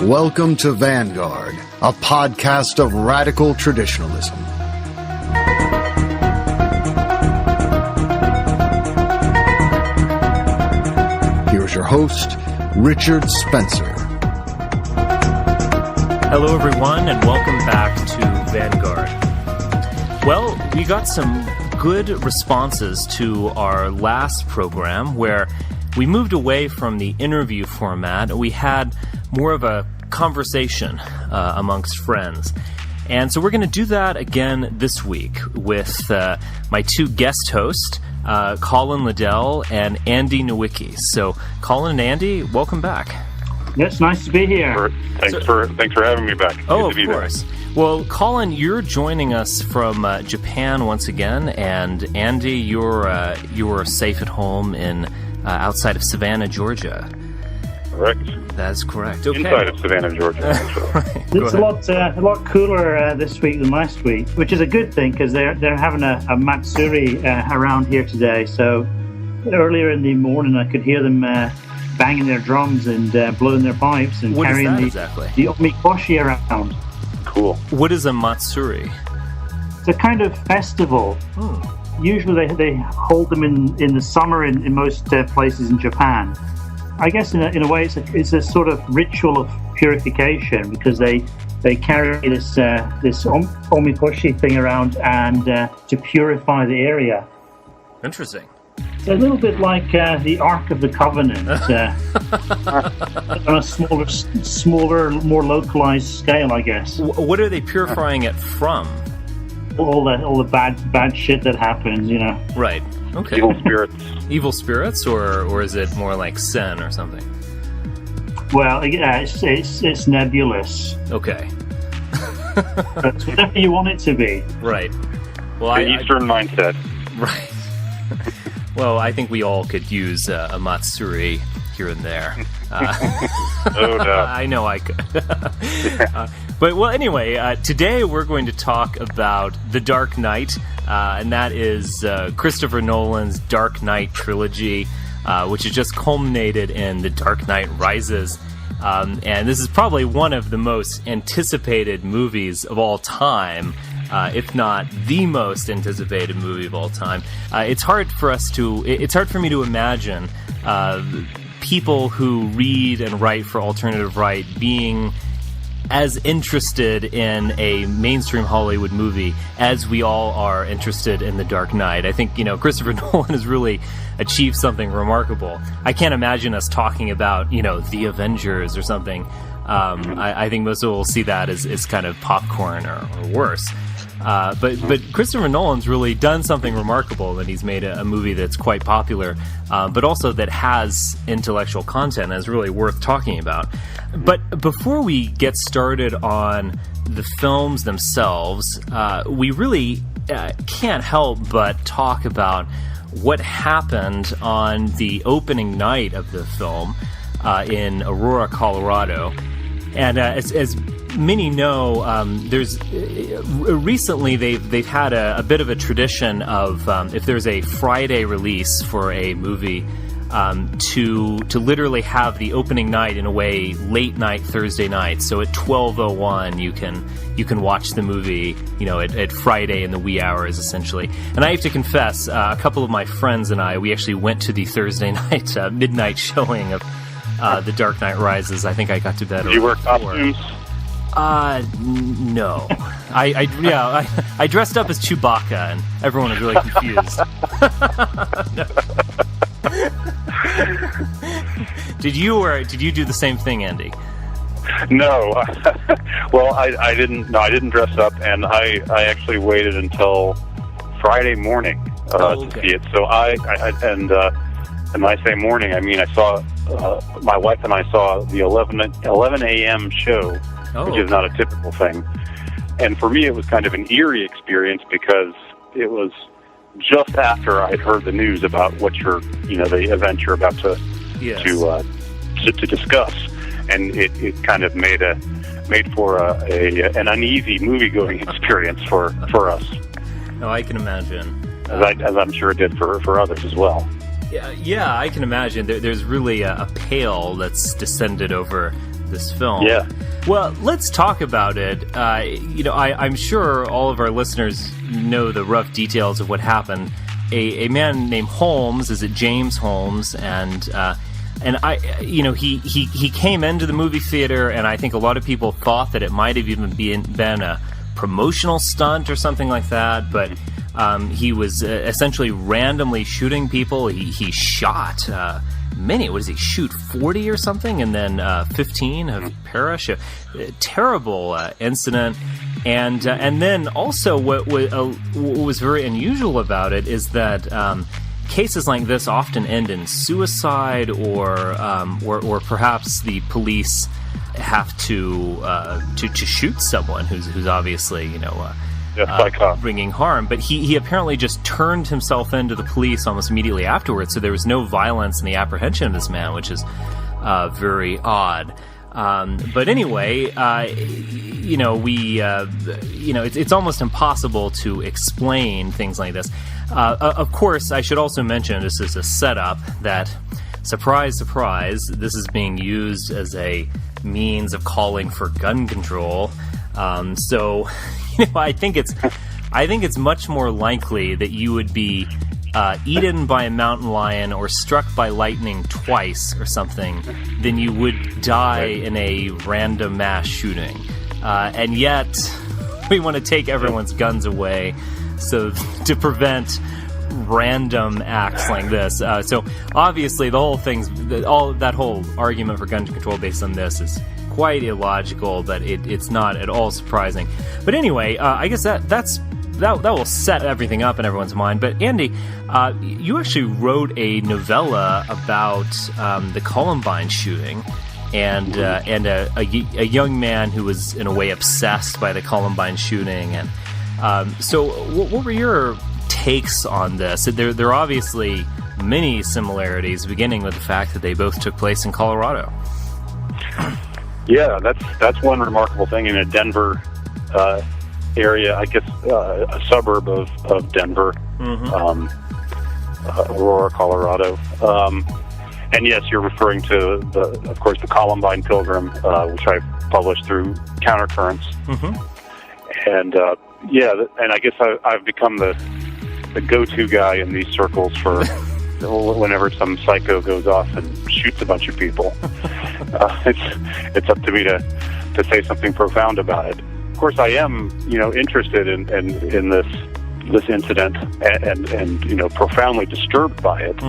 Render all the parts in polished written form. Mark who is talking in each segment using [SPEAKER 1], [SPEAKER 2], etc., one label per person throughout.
[SPEAKER 1] Welcome to Vanguard, a podcast of radical traditionalism. Here's your host, Richard Spencer.
[SPEAKER 2] Hello, everyone, and welcome back to Vanguard. Well, we got some good responses to our last program where we moved away from the interview format. We had more of a conversation amongst friends. And so we're going to do that again this week with my two guest hosts, Colin Liddell and Andy Nowicki. So, Colin and Andy, welcome back.
[SPEAKER 3] Yes, nice to be here.
[SPEAKER 4] Thanks for having me back.
[SPEAKER 2] Oh, of course. Well, Colin, you're joining us from Japan once again, and Andy, you're safe at home in outside of Savannah, Georgia.
[SPEAKER 4] Correct.
[SPEAKER 2] That's correct. Okay.
[SPEAKER 4] Inside of Savannah, Georgia.
[SPEAKER 2] Right.
[SPEAKER 3] It's a lot cooler this week than last week, which is a good thing because they're having a Matsuri around here today. So earlier in the morning, I could hear them banging their drums and blowing their pipes and carrying the omikoshi around.
[SPEAKER 4] Cool.
[SPEAKER 2] What is a Matsuri?
[SPEAKER 3] It's a kind of festival. Usually they hold them in the summer in most places in Japan. I guess in a way it's a sort of ritual of purification because they carry this omikoshi thing around and to purify the area.
[SPEAKER 2] Interesting.
[SPEAKER 3] It's a little bit like the Ark of the Covenant on a smaller, more localized scale, I guess.
[SPEAKER 2] What are they purifying it from?
[SPEAKER 3] All the bad shit that happens, you know.
[SPEAKER 2] Right. Okay.
[SPEAKER 4] Evil spirits.
[SPEAKER 2] Evil spirits, or is it more like sin or something?
[SPEAKER 3] Well, it's nebulous.
[SPEAKER 2] Okay.
[SPEAKER 3] That's whatever you want it to be.
[SPEAKER 2] Right. Well,
[SPEAKER 4] the Eastern mindset.
[SPEAKER 2] Right. Well, I think we all could use a Matsuri here and there.
[SPEAKER 4] Oh, no.
[SPEAKER 2] I know I could. But, well, anyway, today we're going to talk about The Dark Knight, and that is Christopher Nolan's Dark Knight trilogy, which has just culminated in The Dark Knight Rises. And this is probably one of the most anticipated movies of all time, if not the most anticipated movie of all time. It's hard for me to imagine people who read and write for alternative right being as interested in a mainstream Hollywood movie as we all are interested in The Dark Knight. I think, Christopher Nolan has really achieved something remarkable. I can't imagine us talking about, The Avengers or something. I think most people will see that as kind of popcorn or worse. But Christopher Nolan's really done something remarkable, that he's made a movie that's quite popular, but also that has intellectual content and is really worth talking about. But before we get started on the films themselves, we really can't help but talk about what happened on the opening night of the film in Aurora, Colorado. And as many know, there's recently they've had a bit of a tradition of if there's a Friday release for a movie, to literally have the opening night in a way late night Thursday night. So at 12:01 you can watch the movie, at Friday in the wee hours essentially. And I have to confess, a couple of my friends and we actually went to the Thursday night midnight showing of The Dark Knight Rises. I think I got to bed.
[SPEAKER 4] Did you wear costumes?
[SPEAKER 2] No. I dressed up as Chewbacca, and everyone was really confused. Did you do the same thing, Andy?
[SPEAKER 4] No. Well, I didn't. No, I didn't dress up, and I actually waited until Friday morning to see it. So and I say morning, I mean I saw my wife and I saw the 11 a.m. show, which is not a typical thing. And for me, it was kind of an eerie experience because it was just after I'd heard the news about what the event you're about to discuss, and it kind of made for an uneasy movie-going experience for us.
[SPEAKER 2] No, I can imagine.
[SPEAKER 4] As I'm sure it did for others as well.
[SPEAKER 2] Yeah, I can imagine. There's really a pale that's descended over this film.
[SPEAKER 4] Yeah.
[SPEAKER 2] Well, let's talk about it. I'm sure all of our listeners know the rough details of what happened. A man named Holmes, is it James Holmes, and he came into the movie theater, and I think a lot of people thought that it might have even been a promotional stunt or something like that, but he was essentially randomly shooting people. He shot many. What does he shoot? 40 or something, and then 15 have perished. A terrible incident. And then also what was very unusual about it is that cases like this often end in suicide, or perhaps the police have to shoot someone who's obviously bringing harm. But he apparently just turned himself into the police almost immediately afterwards, so there was no violence in the apprehension of this man, which is very odd. But anyway, it's almost impossible to explain things like this. Of course, I should also mention, this is a setup that, surprise, surprise, this is being used as a means of calling for gun control. So, I think it's much more likely that you would be eaten by a mountain lion or struck by lightning twice or something than you would die in a random mass shooting. And yet, we want to take everyone's guns away to prevent random acts like this. So obviously, that whole argument for gun control based on this is quite illogical, but it's not at all surprising. But anyway, I guess that will set everything up in everyone's mind. But Andy, you actually wrote a novella about the Columbine shooting, and a young man who was in a way obsessed by the Columbine shooting. And so, what were your takes on this? There are obviously many similarities, beginning with the fact that they both took place in Colorado.
[SPEAKER 4] Yeah, that's one remarkable thing in a Denver area, I guess, a suburb of Denver, Aurora, Colorado. And yes, you're referring to of course, the Columbine Pilgrim, which I published through Countercurrents. And and I guess I've become the go-to guy in these circles for whenever some psycho goes off and shoots a bunch of people. It's up to me to say something profound about it. Of course, I am, interested in this incident and profoundly disturbed by it.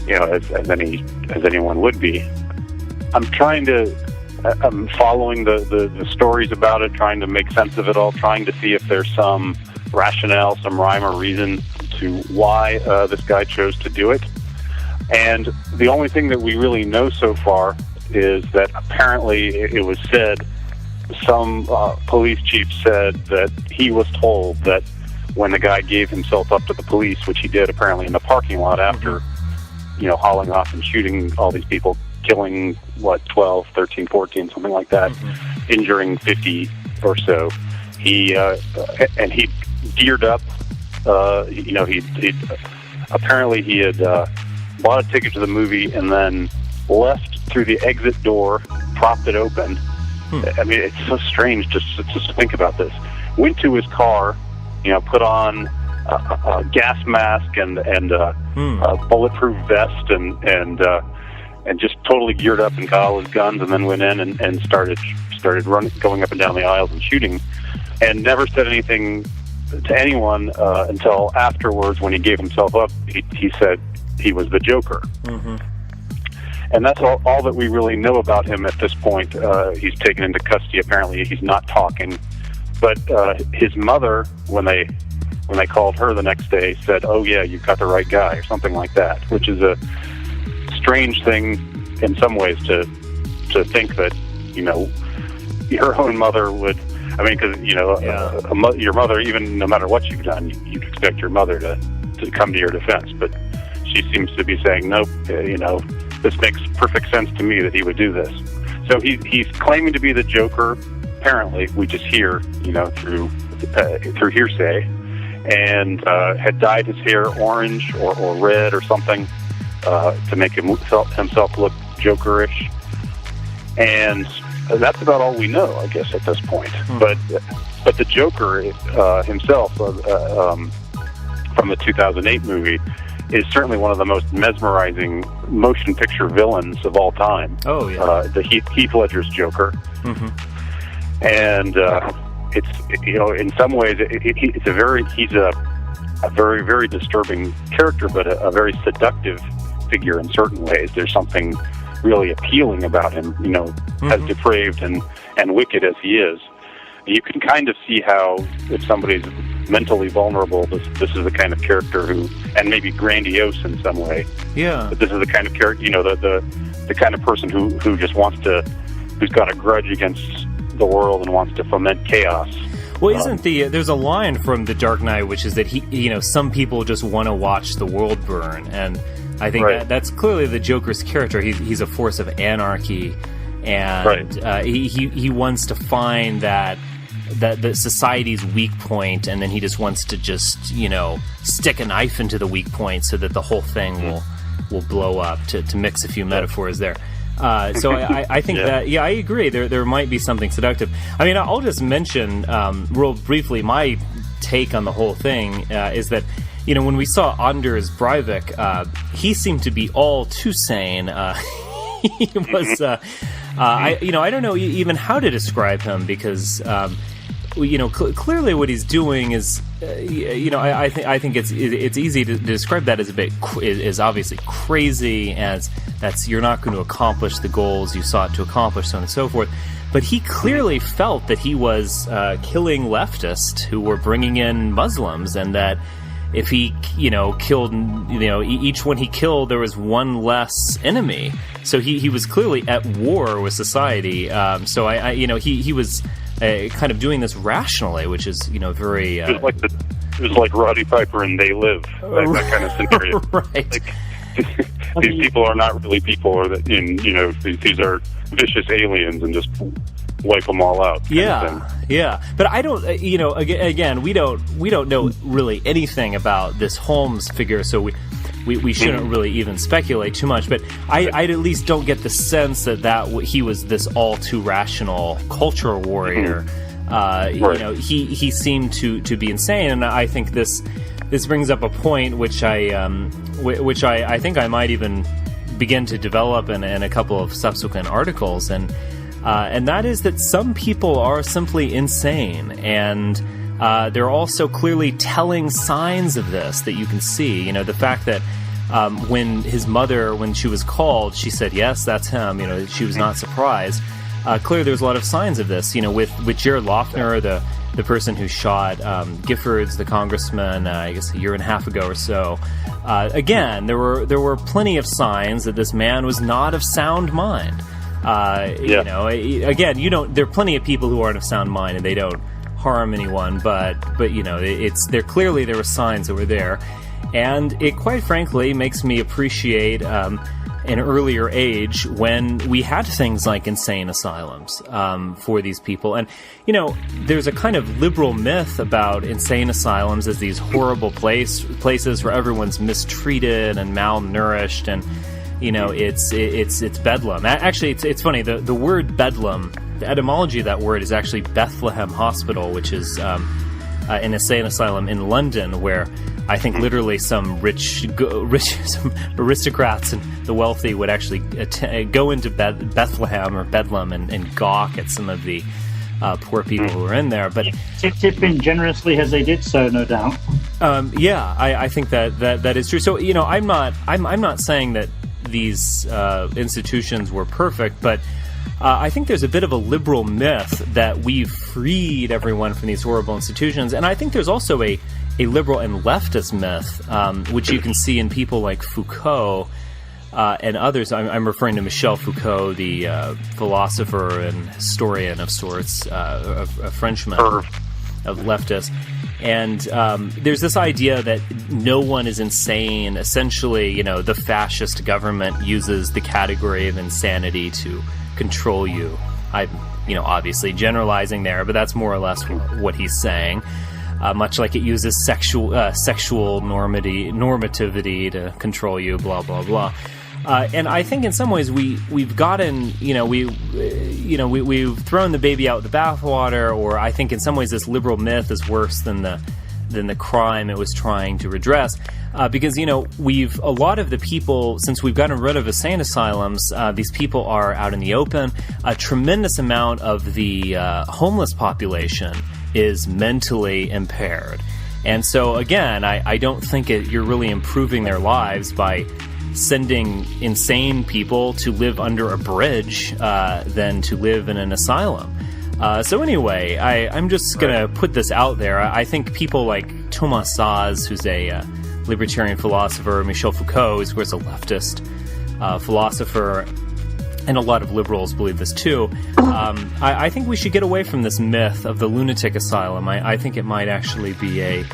[SPEAKER 4] As anyone would be. I'm following the stories about it, trying to make sense of it all, trying to see if there's some rationale, some rhyme or reason to why this guy chose to do it. And the only thing that we really know so far is that apparently it was said, some police chief said that he was told that when the guy gave himself up to the police, which he did apparently in the parking lot after, hauling off and shooting all these people, killing, 12, 13, 14, something like that, injuring 50 or so. He geared up. Apparently he had bought a ticket to the movie and then left through the exit door, propped it open. I mean, it's so strange just to think about this. Went to his car, put on a gas mask and a bulletproof vest and just totally geared up and got all his guns, and then went in and started running, going up and down the aisles and shooting, and never said anything to anyone until afterwards when he gave himself up. He said he was the Joker. And that's all that we really know about him at this point. He's taken into custody. Apparently, he's not talking. But his mother, when they called her the next day, said, "Oh yeah, you've got the right guy," or something like that. Which is a strange thing in some ways to think that your own mother would. I mean, because your mother, even no matter what you've done, you'd expect your mother to come to your defense. But she seems to be saying, "Nope, this makes perfect sense to me that he would do this." So he's claiming to be the Joker. Apparently, we just hear, through hearsay, and had dyed his hair orange or red or something to make himself look Jokerish. And that's about all we know, I guess, at this point. But the Joker himself, from the 2008 movie, is certainly one of the most mesmerizing motion picture villains of all time.
[SPEAKER 2] Oh, yeah.
[SPEAKER 4] The Heath Ledger's Joker. And it's, in some ways, he's a very, very disturbing character, but a very seductive figure in certain ways. There's something really appealing about him, as depraved and wicked as he is. You can kind of see how, if somebody's mentally vulnerable, this is the kind of character who, and maybe grandiose in some way.
[SPEAKER 2] Yeah.
[SPEAKER 4] But this is the kind of character, the kind of person who just who's got a grudge against the world and wants to foment chaos.
[SPEAKER 2] Well, there's a line from The Dark Knight, which is that some people just want to watch the world burn, and I think that's clearly the Joker's character. He's a force of anarchy, and he wants to find that the society's weak point, and then he just wants to stick a knife into the weak point so that the whole thing will blow up. To mix a few metaphors there. So I think that, I agree. There might be something seductive. I mean, I'll just mention real briefly my take on the whole thing is that, when we saw Anders Breivik, he seemed to be all too sane. He was, I don't know even how to describe him because, clearly what he's doing is, I think it's easy to describe that as is obviously crazy, as you're not going to accomplish the goals you sought to accomplish, so on and so forth. But he clearly felt that he was killing leftists who were bringing in Muslims, and that if he, killed, each one he killed, there was one less enemy. So he was clearly at war with society. So he was kind of doing this rationally, which is, very.
[SPEAKER 4] It was like Roddy Piper and They Live, that kind of scenario.
[SPEAKER 2] Right.
[SPEAKER 4] These people are not really people, or that these are vicious aliens, and just wipe them all out.
[SPEAKER 2] Yeah. But I don't, again, we don't know really anything about this Holmes figure, so we shouldn't really even speculate too much. But I at least don't get the sense that he was this all too rational cultural warrior. He seemed to be insane, and I think this brings up a point which I think I might even begin to develop in a couple of subsequent articles, and that is that some people are simply insane, and there are also clearly telling signs of this that you can see. The fact that when his mother, when she was called, she said, yes, that's him. She was not surprised. Clearly there's a lot of signs of this. With Jared Loughner, the person who shot Giffords, the congressman, I guess a year and a half ago or so. Again, there were plenty of signs that this man was not of sound mind. Again, there are plenty of people who aren't of sound mind and they don't harm anyone, but clearly there were signs that were there, and it quite frankly makes me appreciate an earlier age when we had things like insane asylums for these people. And there's a kind of liberal myth about insane asylums as these horrible places where everyone's mistreated and malnourished, and it's bedlam. Actually, it's funny, the word bedlam, the etymology of that word is actually Bethlehem Hospital, which is an insane asylum in London, where I think literally some rich some aristocrats and the wealthy would actually go into Bethlehem or Bedlam and gawk at some of the poor people who were in there. But
[SPEAKER 3] tip in generously as they did so, no doubt.
[SPEAKER 2] I think that is true. So I'm not saying that these institutions were perfect, but I think there's a bit of a liberal myth that we've freed everyone from these horrible institutions, and I think there's also a liberal and leftist myth, which you can see in people like Foucault and others. I'm referring to Michel Foucault, the philosopher and historian of sorts, a Frenchman of leftists. And there's this idea that no one is insane. Essentially, the fascist government uses the category of insanity to control you. I'm, obviously generalizing there, but that's more or less what he's saying. Much like it uses sexual normativity to control you, blah, blah, blah. And I think in some ways we've gotten, we've thrown the baby out with the bathwater, or I think in some ways this liberal myth is worse than the crime it was trying to redress. Because, a lot of the people, since we've gotten rid of insane asylums, these people are out in the open. A tremendous amount of the homeless population is mentally impaired. And so, again, I don't think you're really improving their lives by sending insane people to live under a bridge than to live in an asylum. So anyway, I'm just going to put this out there. I think people like Thomas Saz, who's a libertarian philosopher, Michel Foucault, who's of course a leftist philosopher, and a lot of liberals believe this too. I think we should get away from this myth of the lunatic asylum. I think it might actually be a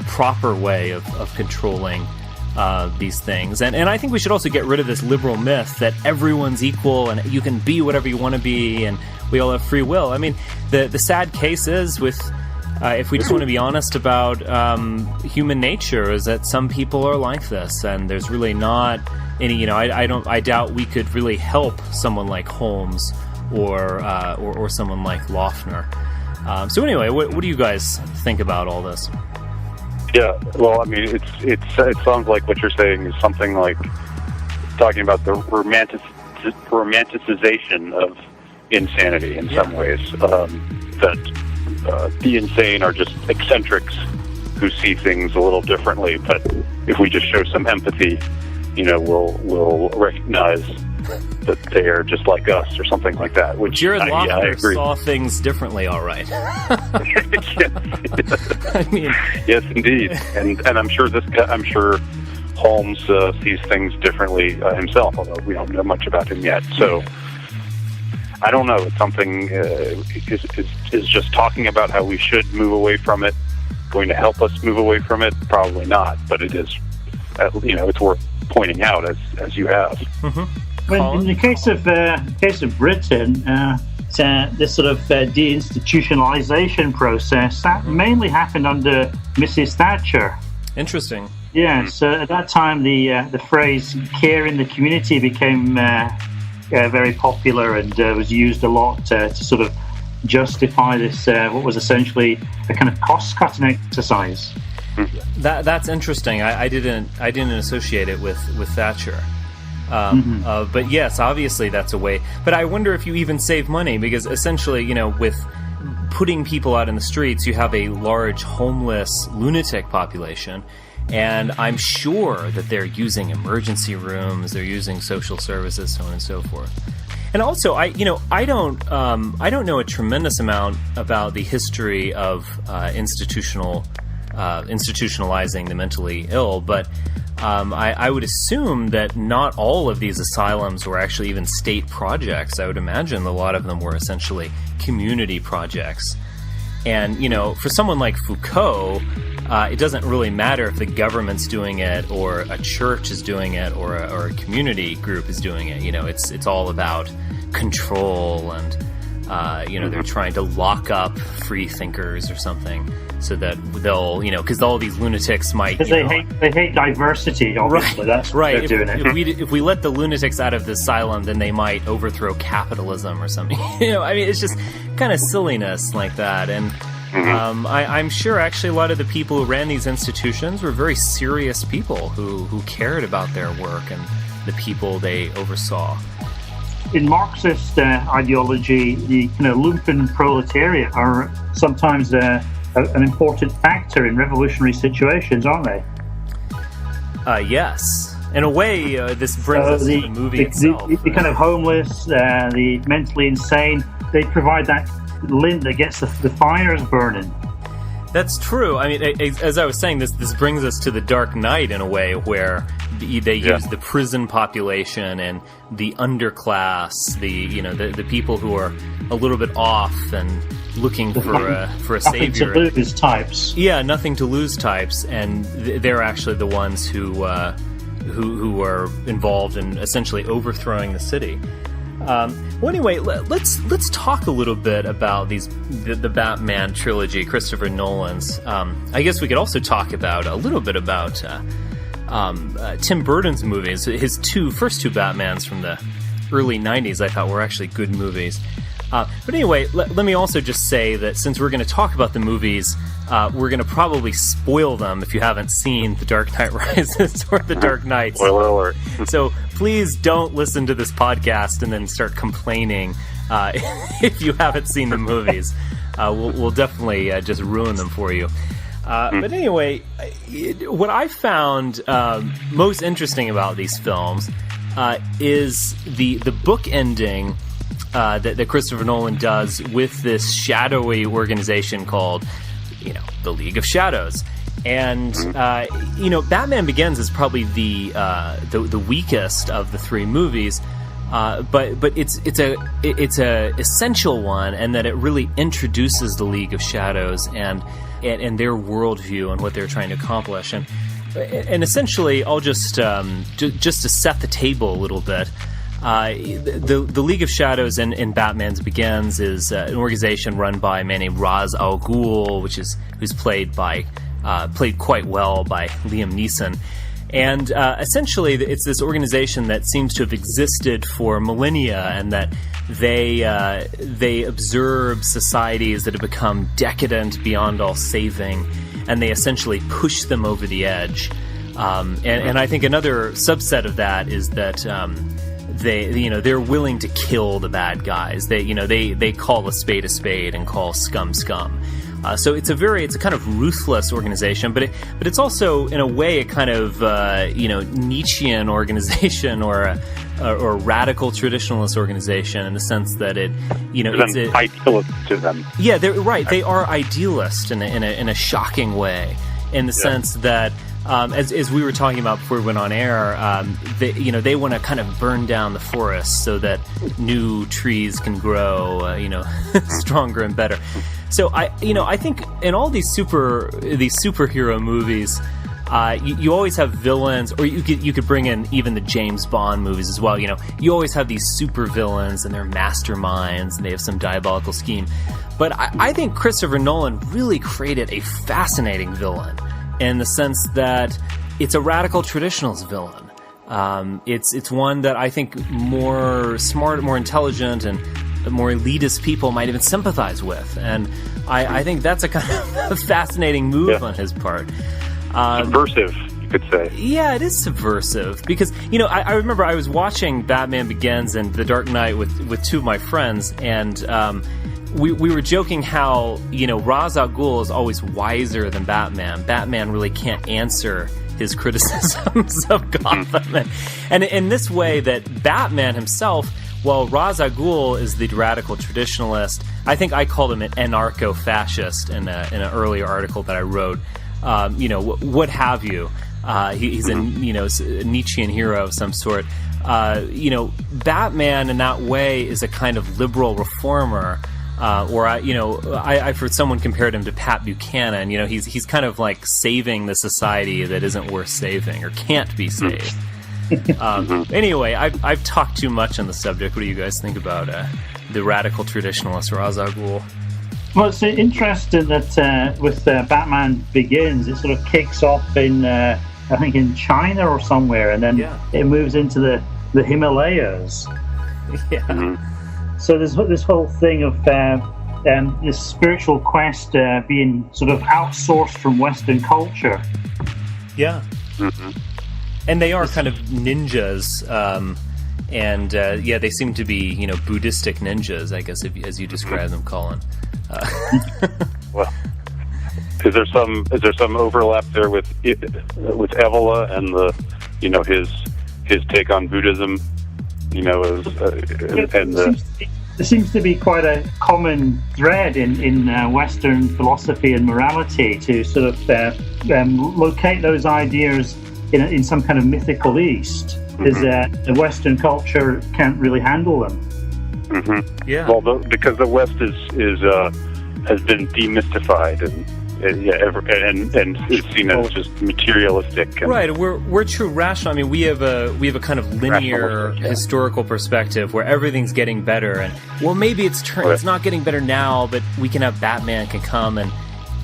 [SPEAKER 2] proper way of controlling these things. And I think we should also get rid of this liberal myth that everyone's equal and you can be whatever you want to be and we all have free will. I mean, the sad case is with... if we just want to be honest about human nature, is that some people are like this, and there's really not any. I doubt we could really help someone like Holmes or someone like Loeffner. So anyway, what do you guys think about all this?
[SPEAKER 4] Yeah, well, I mean, it sounds like what you're saying is something like talking about the romanticization of insanity in some ways. That. The insane are just eccentrics who see things a little differently. But if we just show some empathy, we'll recognize that they are just like us, or something like that. Which
[SPEAKER 2] Jared Loeffner saw things differently, all right. I mean,
[SPEAKER 4] yes, indeed, and I'm sure Holmes sees things differently himself, although we don't know much about him yet. So. I don't know. It's something is just talking about how we should move away from it going to help us move away from it? Probably not. But it is, it's worth pointing out as you have.
[SPEAKER 3] Mm-hmm. Well, in the case of Britain, this sort of deinstitutionalization process that mainly happened under Mrs. Thatcher.
[SPEAKER 2] Interesting.
[SPEAKER 3] Yeah. So at that time, the phrase "care in the community" became very popular and was used a lot to sort of justify this what was essentially a kind of cost-cutting exercise.
[SPEAKER 2] That's interesting. I didn't associate it with Thatcher. But yes, obviously that's a way. But I wonder if you even save money, because essentially, with putting people out in the streets, you have a large homeless lunatic population. And I'm sure that they're using emergency rooms, they're using social services, so on and so forth. And also, I don't know a tremendous amount about the history of institutionalizing the mentally ill, but I would assume that not all of these asylums were actually even state projects. I would imagine a lot of them were essentially community projects. And, for someone like Foucault, it doesn't really matter if the government's doing it or a church is doing it or a community group is doing it. It's all about control and, they're trying to lock up free thinkers or something so that they'll, because all these lunatics might...
[SPEAKER 3] Because they hate diversity, obviously. Right, that's
[SPEAKER 2] right.
[SPEAKER 3] They're doing it.
[SPEAKER 2] If we let the lunatics out of the asylum, then they might overthrow capitalism or something. It's just kind of silliness like that. And I'm sure actually a lot of the people who ran these institutions were very serious people who cared about their work and the people they oversaw.
[SPEAKER 3] In Marxist ideology, the kind of lumpen proletariat are sometimes an important factor in revolutionary situations, aren't they?
[SPEAKER 2] Yes. In a way, this brings us to the movie itself.
[SPEAKER 3] The kind of homeless, the mentally insane, they provide that lint that gets the fires burning.
[SPEAKER 2] That's true. I mean, as I was saying, this brings us to the Dark Knight in a way where they use the prison population and the underclass, the people who are a little bit off and looking for a savior.
[SPEAKER 3] Nothing to lose types.
[SPEAKER 2] Yeah, nothing to lose types, and they're actually the ones who are involved in essentially overthrowing the city. Well, anyway, let's talk a little bit about the Batman trilogy, Christopher Nolan's. I guess we could also talk about a little bit about Tim Burton's movies. His first two Batmans from the early 90s I thought were actually good movies. But anyway, let me also just say that since we're going to talk about the movies, we're going to probably spoil them if you haven't seen The Dark Knight Rises or The Dark Knight.
[SPEAKER 4] Spoiler alert.
[SPEAKER 2] So please don't listen to this podcast and then start complaining if you haven't seen the movies. We'll definitely just ruin them for you. But anyway, what I found most interesting about these films is the book ending that Christopher Nolan does with this shadowy organization called, the League of Shadows. And Batman Begins is probably the weakest of the three movies. But it's a essential one, and that it really introduces the League of Shadows and their worldview and what they're trying to accomplish. And essentially, I'll just to set the table a little bit. The League of Shadows in Batman's Begins is an organization run by a man named Ra's al Ghul, who's played quite well by Liam Neeson. And essentially, it's this organization that seems to have existed for millennia, and that they observe societies that have become decadent beyond all saving, and they essentially push them over the edge. And I think another subset of that is that they're willing to kill the bad guys. They call a spade and call scum. So it's a kind of ruthless organization, but it's also in a way a kind of Nietzschean organization or a radical traditionalist organization, in the sense that it's an
[SPEAKER 4] idealist to them. Yeah,
[SPEAKER 2] they're right. They are idealist in a shocking way, in the sense that. As we were talking about before we went on air, they want to kind of burn down the forest so that new trees can grow, stronger and better. So I think in all these superhero movies, you always have villains, or you could bring in even the James Bond movies as well. You always have these super villains, and they're masterminds, and they have some diabolical scheme. But I think Christopher Nolan really created a fascinating villain, in the sense that it's a radical traditionalist villain. It's one that I think more smart, more intelligent, and more elitist people might even sympathize with. And I think that's a kind of fascinating move on his part.
[SPEAKER 4] Subversive, you could say.
[SPEAKER 2] Yeah, it is subversive. Because, I remember I was watching Batman Begins and The Dark Knight with two of my friends, and we were joking how, Ra's al Ghul is always wiser than Batman. Batman really can't answer his criticisms of Gotham. And in this way, that Batman himself, while Ra's al Ghul is the radical traditionalist, I think I called him an Anarcho-Fascist in an earlier article that I wrote. What have you? He's a Nietzschean hero of some sort. Batman in that way is a kind of liberal reformer. I've heard someone compared him to Pat Buchanan. He's kind of like saving the society that isn't worth saving or can't be saved. Anyway, I've talked too much on the subject. What do you guys think about the radical traditionalist Ra's al Ghul?
[SPEAKER 3] Well, it's interesting that with Batman Begins, it sort of kicks off in, I think, in China or somewhere, and then it moves into the Himalayas.
[SPEAKER 2] Yeah.
[SPEAKER 4] Mm-hmm.
[SPEAKER 3] So there's this whole thing of this spiritual quest being sort of outsourced from Western culture.
[SPEAKER 2] Yeah.
[SPEAKER 4] Mm-hmm.
[SPEAKER 2] And they are kind of ninjas, and they seem to be, Buddhistic ninjas, I guess, as you describe them, Colin.
[SPEAKER 4] Well, is there some overlap there with Evola and his take on Buddhism?
[SPEAKER 3] There seems to be quite a common thread in Western philosophy and morality to sort of locate those ideas in some kind of mythical East, because the Western culture can't really handle them.
[SPEAKER 4] Mm-hmm.
[SPEAKER 2] Yeah.
[SPEAKER 4] Well, because the West has been demystified and is seen as just materialistic.
[SPEAKER 2] Right, we're true rational. I mean, we have a kind of linear historical perspective where everything's getting better, and maybe it's not getting better now, but we can have Batman can come and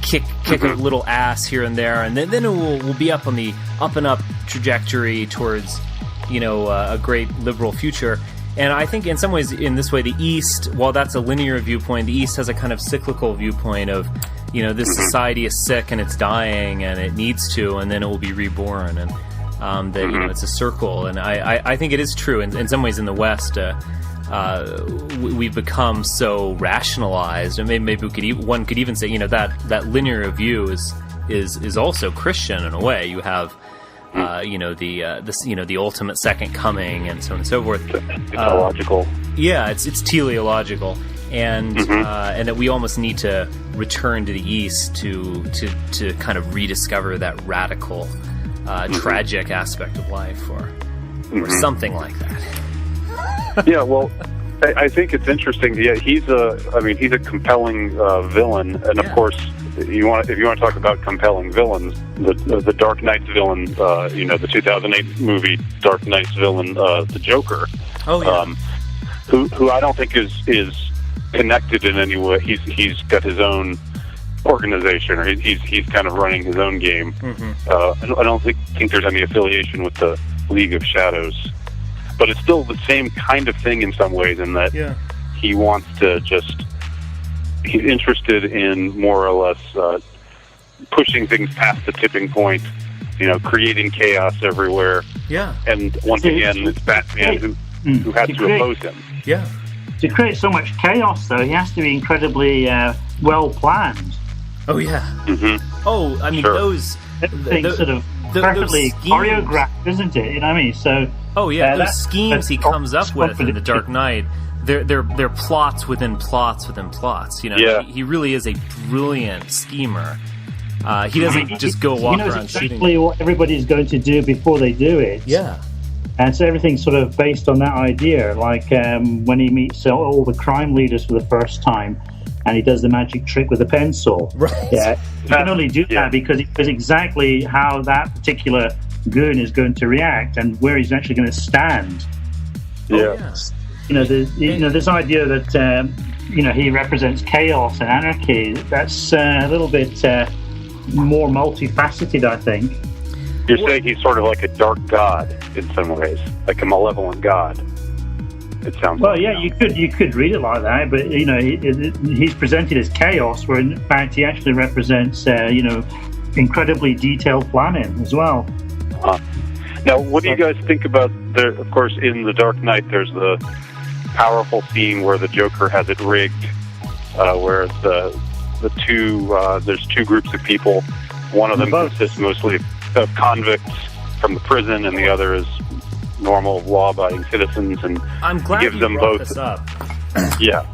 [SPEAKER 2] kick a little ass here and there, and then we'll be up on the up and up trajectory towards, a great liberal future. And I think in some ways, in this way, the East, while that's a linear viewpoint, the East has a kind of cyclical viewpoint of, this society is sick and it's dying and it needs to, and then it will be reborn, and it's a circle. And I think it is true in some ways in the West. We've become so rationalized, and maybe one could even say, that linear view is also Christian in a way. You have, the ultimate second coming, and so on and so forth.
[SPEAKER 4] It's teleological.
[SPEAKER 2] Yeah, it's teleological, and that we almost need to return to the East to kind of rediscover that rad,ical, tragic aspect of life, or something like that.
[SPEAKER 4] Yeah, well, I think it's interesting. Yeah, he's a compelling villain, and of course, if you want to talk about compelling villains, the Dark Knight's villain, the 2008 movie Dark Knight's villain, the Joker.
[SPEAKER 2] Oh yeah.
[SPEAKER 4] Who I don't think is connected in any way. He's got his own organization, or he's kind of running his own game. I don't think there's any affiliation with the League of Shadows. But it's still the same kind of thing in some ways, in that he wants to he's interested in more or less pushing things past the tipping point, creating chaos everywhere.
[SPEAKER 2] Yeah.
[SPEAKER 4] And once again, it's Batman who has to oppose him.
[SPEAKER 2] Yeah.
[SPEAKER 3] To create so much chaos, though, he has to be incredibly well planned.
[SPEAKER 2] Oh, yeah. Oh, I mean, those...
[SPEAKER 3] Everything's sort of perfectly choreographed, isn't it? You know what I mean? So...
[SPEAKER 2] Oh yeah, those schemes he comes up with in The Dark Knight, they're plots within plots within plots. He really is a brilliant schemer. He doesn't just go walk around
[SPEAKER 3] exactly
[SPEAKER 2] shooting.
[SPEAKER 3] What everybody's going to do before they do it.
[SPEAKER 2] Yeah.
[SPEAKER 3] And so everything's sort of based on that idea. Like when he meets all the crime leaders for the first time, and he does the magic trick with a pencil.
[SPEAKER 2] Right.
[SPEAKER 3] Yeah. He can only do that because he knows exactly how that particular goon is going to react and where he's actually going to stand.
[SPEAKER 4] Yeah.
[SPEAKER 3] This idea that he represents chaos and anarchy. That's a little bit more multifaceted, I think.
[SPEAKER 4] You're saying he's sort of like a dark god in some ways, like a malevolent god. It sounds.
[SPEAKER 3] Well,
[SPEAKER 4] like
[SPEAKER 3] yeah, you could read it like that, but he's presented as chaos, where in fact he actually represents incredibly detailed planning as well.
[SPEAKER 4] Now, what do you guys think about of course, in The Dark Knight, there's the powerful scene where the Joker has it rigged, where there's two groups of people. One of them consists mostly of convicts from the prison, and the other is normal law-abiding citizens. And
[SPEAKER 2] I'm glad
[SPEAKER 4] gives them both
[SPEAKER 2] this up.
[SPEAKER 4] Yeah.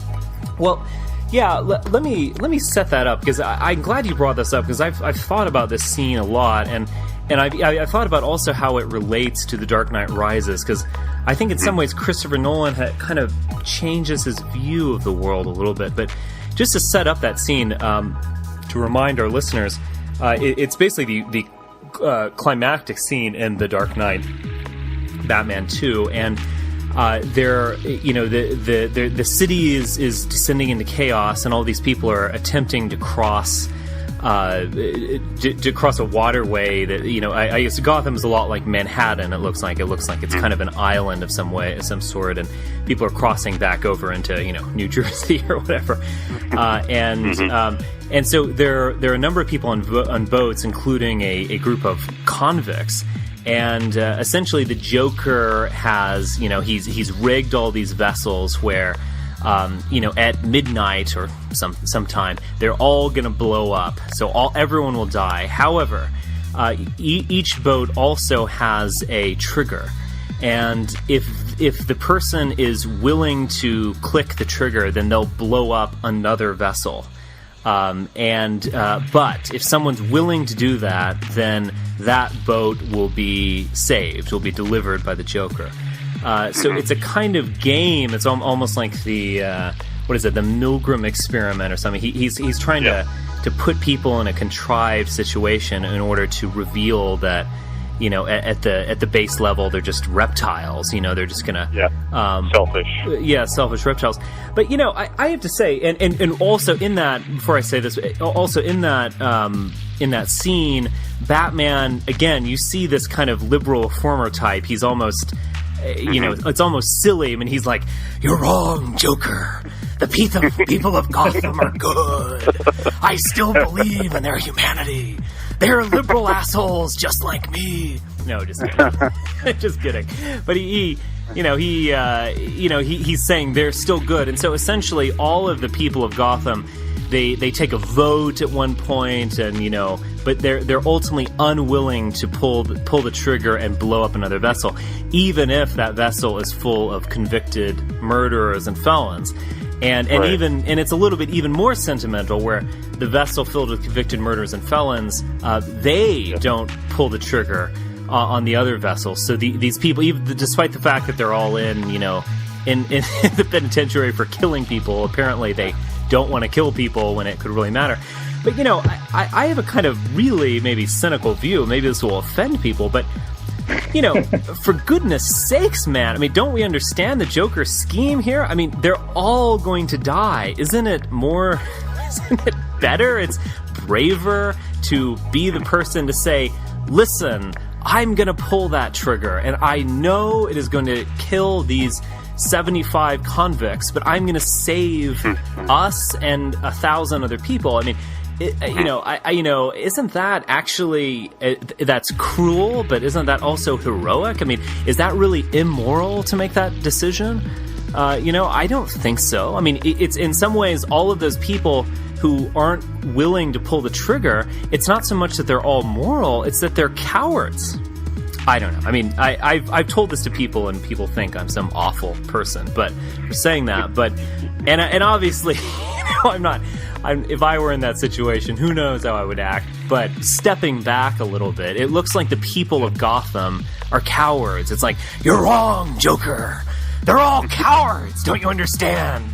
[SPEAKER 2] Well, yeah. Let me set that up, because I'm glad you brought this up, because I've thought about this scene a lot, and I thought about also how it relates to The Dark Knight Rises, because I think in some ways Christopher Nolan kind of changes his view of the world a little bit. But just to set up that scene, to remind our listeners, it's basically the climactic scene in The Dark Knight, Batman 2, and the city is descending into chaos, and all these people are attempting to cross a waterway that, I guess Gotham is a lot like Manhattan. It looks like it's kind of an island of some sort, and people are crossing back over into New Jersey or whatever, and so there are a number of people on boats, including a group of convicts. And essentially, the Joker has, he's rigged all these vessels where, at midnight or sometime, they're all going to blow up. So everyone will die. However, each boat also has a trigger, and if the person is willing to click the trigger, then they'll blow up another vessel. But if someone's willing to do that, then that boat will be saved, will be delivered by the Joker. So it's a kind of game. It's almost like the the Milgram experiment or something. He's trying to put people in a contrived situation in order to reveal that at the base level, they're just reptiles. They're just gonna
[SPEAKER 4] selfish.
[SPEAKER 2] Selfish reptiles. But I have to say, and also in that, before I say this, also in that scene, Batman, again, you see this kind of liberal reformer type. He's almost, it's almost silly. I mean, he's like, "You're wrong, Joker. The people of Gotham are good. I still believe in their humanity. They're liberal assholes just like me." No, just kidding. Just kidding. But he's saying they're still good. And so essentially all of the people of Gotham, they take a vote at one point, and but they're ultimately unwilling to pull the trigger and blow up another vessel, even if that vessel is full of convicted murderers and felons. And
[SPEAKER 4] right.
[SPEAKER 2] and it's a little bit even more sentimental, where the vessel filled with convicted murderers and felons, they don't pull the trigger on the other vessels. So these people, despite the fact that they're all in the penitentiary for killing people, apparently they don't want to kill people when it could really matter. But I have a kind of really maybe cynical view. Maybe this will offend people, but for goodness sakes, man. I mean, don't we understand the Joker's scheme here? I mean, they're all going to die. Isn't it better? It's braver to be the person to say, "Listen, I'm going to pull that trigger, and I know it is going to kill these 75 convicts, but I'm going to save us and 1,000 other people." I mean, isn't that actually that's cruel? But isn't that also heroic? I mean, is that really immoral to make that decision? I don't think so. I mean, it's in some ways all of those people who aren't willing to pull the trigger. It's not so much that they're all moral; it's that they're cowards. I don't know. I mean, I've told this to people, and people think I'm some awful person, but for saying that. But and obviously, I'm not. If I were in that situation, who knows how I would act. But stepping back a little bit, it looks like the people of Gotham are cowards. It's like, "You're wrong, Joker. They're all cowards. Don't you understand?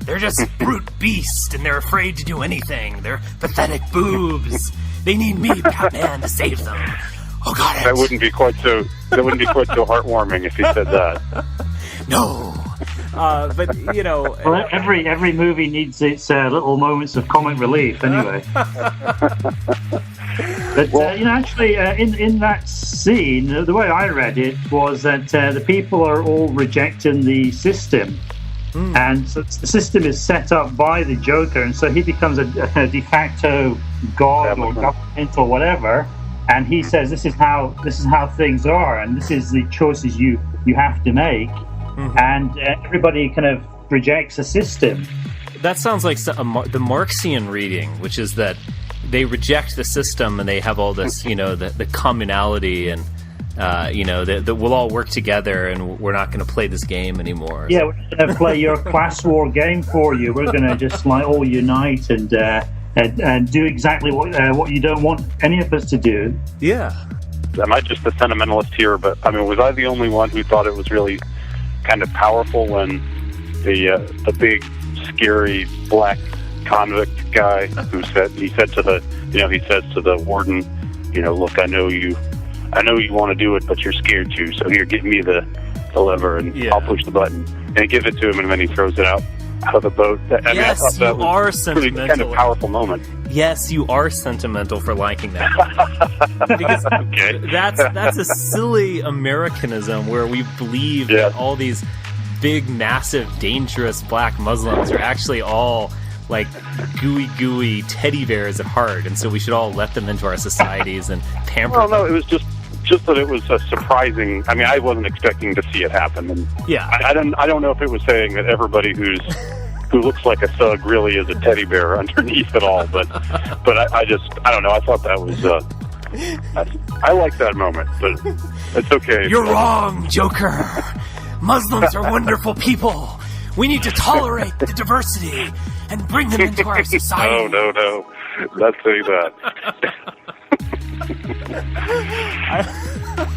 [SPEAKER 2] They're just brute beasts, and they're afraid to do anything. They're pathetic boobs. They need me, Batman, to save them." Oh, got it.
[SPEAKER 4] That wouldn't be quite so heartwarming if he said that.
[SPEAKER 2] No. But
[SPEAKER 3] well, every movie needs its little moments of comic relief, anyway. But actually, in that scene, the way I read it was that the people are all rejecting the system, and so the system is set up by the Joker, and so he becomes a de facto god or government or whatever, and he says this is how things are, and this is the choices you have to make. And everybody kind of rejects the system.
[SPEAKER 2] That sounds like the Marxian reading, which is that they reject the system and they have all this, the communality and, that we'll all work together and we're not going to play this game anymore.
[SPEAKER 3] Yeah, we're going to play your class war game for you. We're going to just all unite and do exactly what you don't want any of us to do.
[SPEAKER 2] Yeah.
[SPEAKER 4] Am I just the sentimentalist here? But I mean, was I the only one who thought it was really kind of powerful when the big scary black convict guy he says to the warden, "Look, I know you want to do it, but you're scared to, so here, give me the lever and I'll push the button," and he gives it to him, and then he throws it out of the boat.
[SPEAKER 2] Yes, I thought that was
[SPEAKER 4] a really kind of powerful moment.
[SPEAKER 2] Yes, you are sentimental for liking that. Because that's a silly Americanism where we believe that all these big, massive, dangerous black Muslims are actually all like gooey teddy bears at heart, and so we should all let them into our societies and pamper them.
[SPEAKER 4] Well, no, it was just that it was a surprising. I mean, I wasn't expecting to see it happen, and I don't know if it was saying that everybody who looks like a thug really is a teddy bear underneath it all, but I don't know. I thought that was I like that moment, but it's okay.
[SPEAKER 2] You're wrong, Joker. Muslims are wonderful people. We need to tolerate the diversity and bring them into our society.
[SPEAKER 4] No. Let's say that.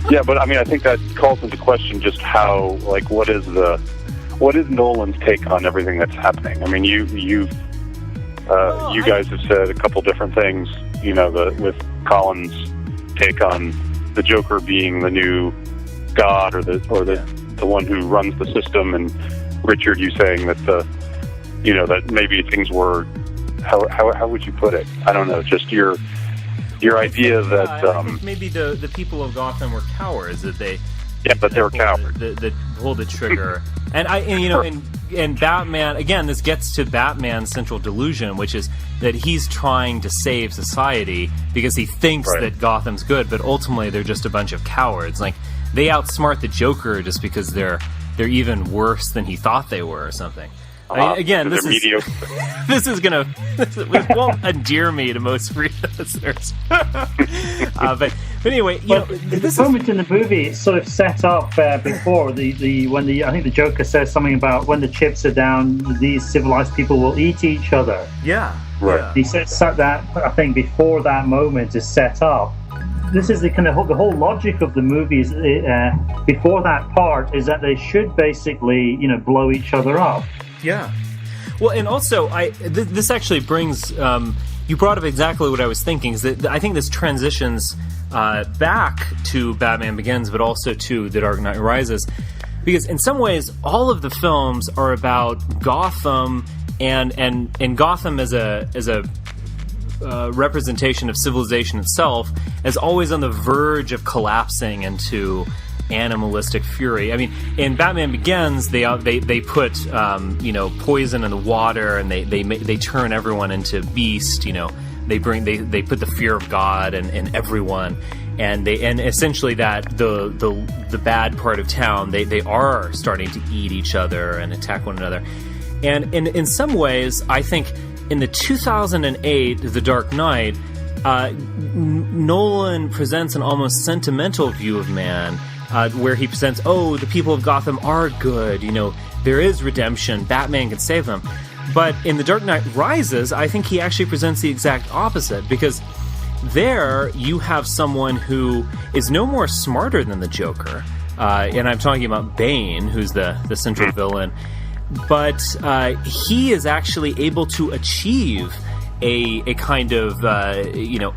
[SPEAKER 4] Yeah, but I mean, I think that calls into question just how, what is Nolan's take on everything that's happening? I mean, you guys have said a couple different things, with Colin's take on the Joker being the new god or the one who runs the system, and Richard, you saying that that maybe things were how would you put it? I don't know, just your idea that
[SPEAKER 2] I think maybe the people of Gotham were cowards, that they
[SPEAKER 4] but they were cowards
[SPEAKER 2] that pulled the trigger. And Batman, again, this gets to Batman's central delusion, which is that he's trying to save society because he thinks that Gotham's good, but ultimately they're just a bunch of cowards. Like, they outsmart the Joker just because they're even worse than he thought they were or something. I mean, again, this won't endear me to most listeners. But anyway,
[SPEAKER 3] this moment in the movie is sort of set up before when I think the Joker says something about when the chips are down, these civilized people will eat each other.
[SPEAKER 2] Yeah,
[SPEAKER 4] right.
[SPEAKER 2] Yeah.
[SPEAKER 3] He says that I think before that moment is set up. This is the whole logic of the movies. Before that part is that they should basically blow each other up.
[SPEAKER 2] Yeah. Well, and also, this actually brings... you brought up exactly what I was thinking, is that I think this transitions back to Batman Begins, but also to The Dark Knight Rises, because in some ways, all of the films are about Gotham and Gotham as a representation of civilization itself, as always on the verge of collapsing into animalistic fury. I mean, in Batman Begins, they put poison in the water, and they turn everyone into beast. They put the fear of God in everyone, and essentially that the bad part of town, they are starting to eat each other and attack one another. And in some ways, I think in the 2008 The Dark Knight, Nolan presents an almost sentimental view of man. Where he presents, the people of Gotham are good, there is redemption, Batman can save them. But in The Dark Knight Rises, I think he actually presents the exact opposite, because there you have someone who is no more smarter than the Joker, and I'm talking about Bane, who's the central villain, but he is actually able to achieve a kind of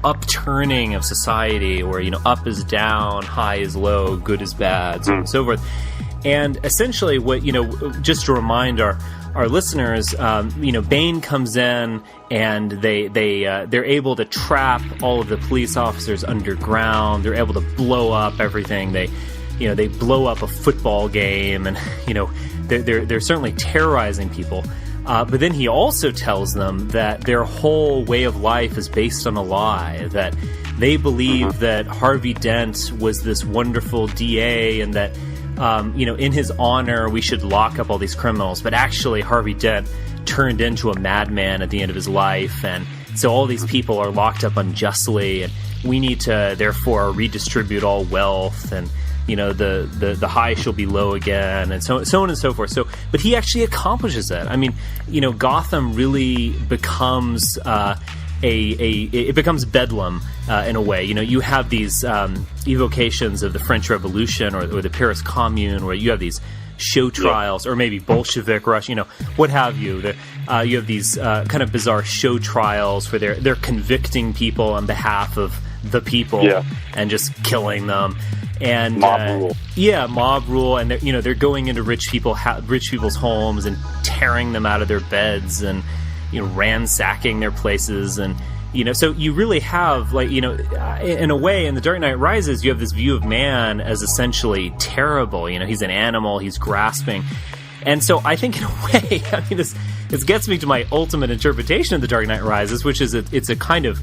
[SPEAKER 2] upturning of society, where up is down, high is low, good is bad, so on and so forth. And essentially, what just to remind our listeners, Bane comes in and they're able to trap all of the police officers underground. They're able to blow up everything. They blow up a football game, and they're certainly terrorizing people. But then he also tells them that their whole way of life is based on a lie, that they believe that Harvey Dent was this wonderful DA, and that, in his honor, we should lock up all these criminals. But actually, Harvey Dent turned into a madman at the end of his life, and so all these people are locked up unjustly, and we need to, therefore, redistribute all wealth, and the high shall be low again, and so on and so forth. So, but he actually accomplishes that. I mean, Gotham really becomes it becomes bedlam in a way. You have these evocations of the French Revolution or the Paris Commune, where you have these show trials, or maybe Bolshevik Russia, what have you. You have these kind of bizarre show trials where they're convicting people on behalf of the people and just killing them. And
[SPEAKER 4] mob rule.
[SPEAKER 2] Mob rule, and they're going into rich people's homes and tearing them out of their beds, and ransacking their places, and so you really have, like, in a way, in The Dark Knight Rises, you have this view of man as essentially terrible. He's an animal, he's grasping, and so I think in a way, I mean, this gets me to my ultimate interpretation of The Dark Knight Rises, which is it's a kind of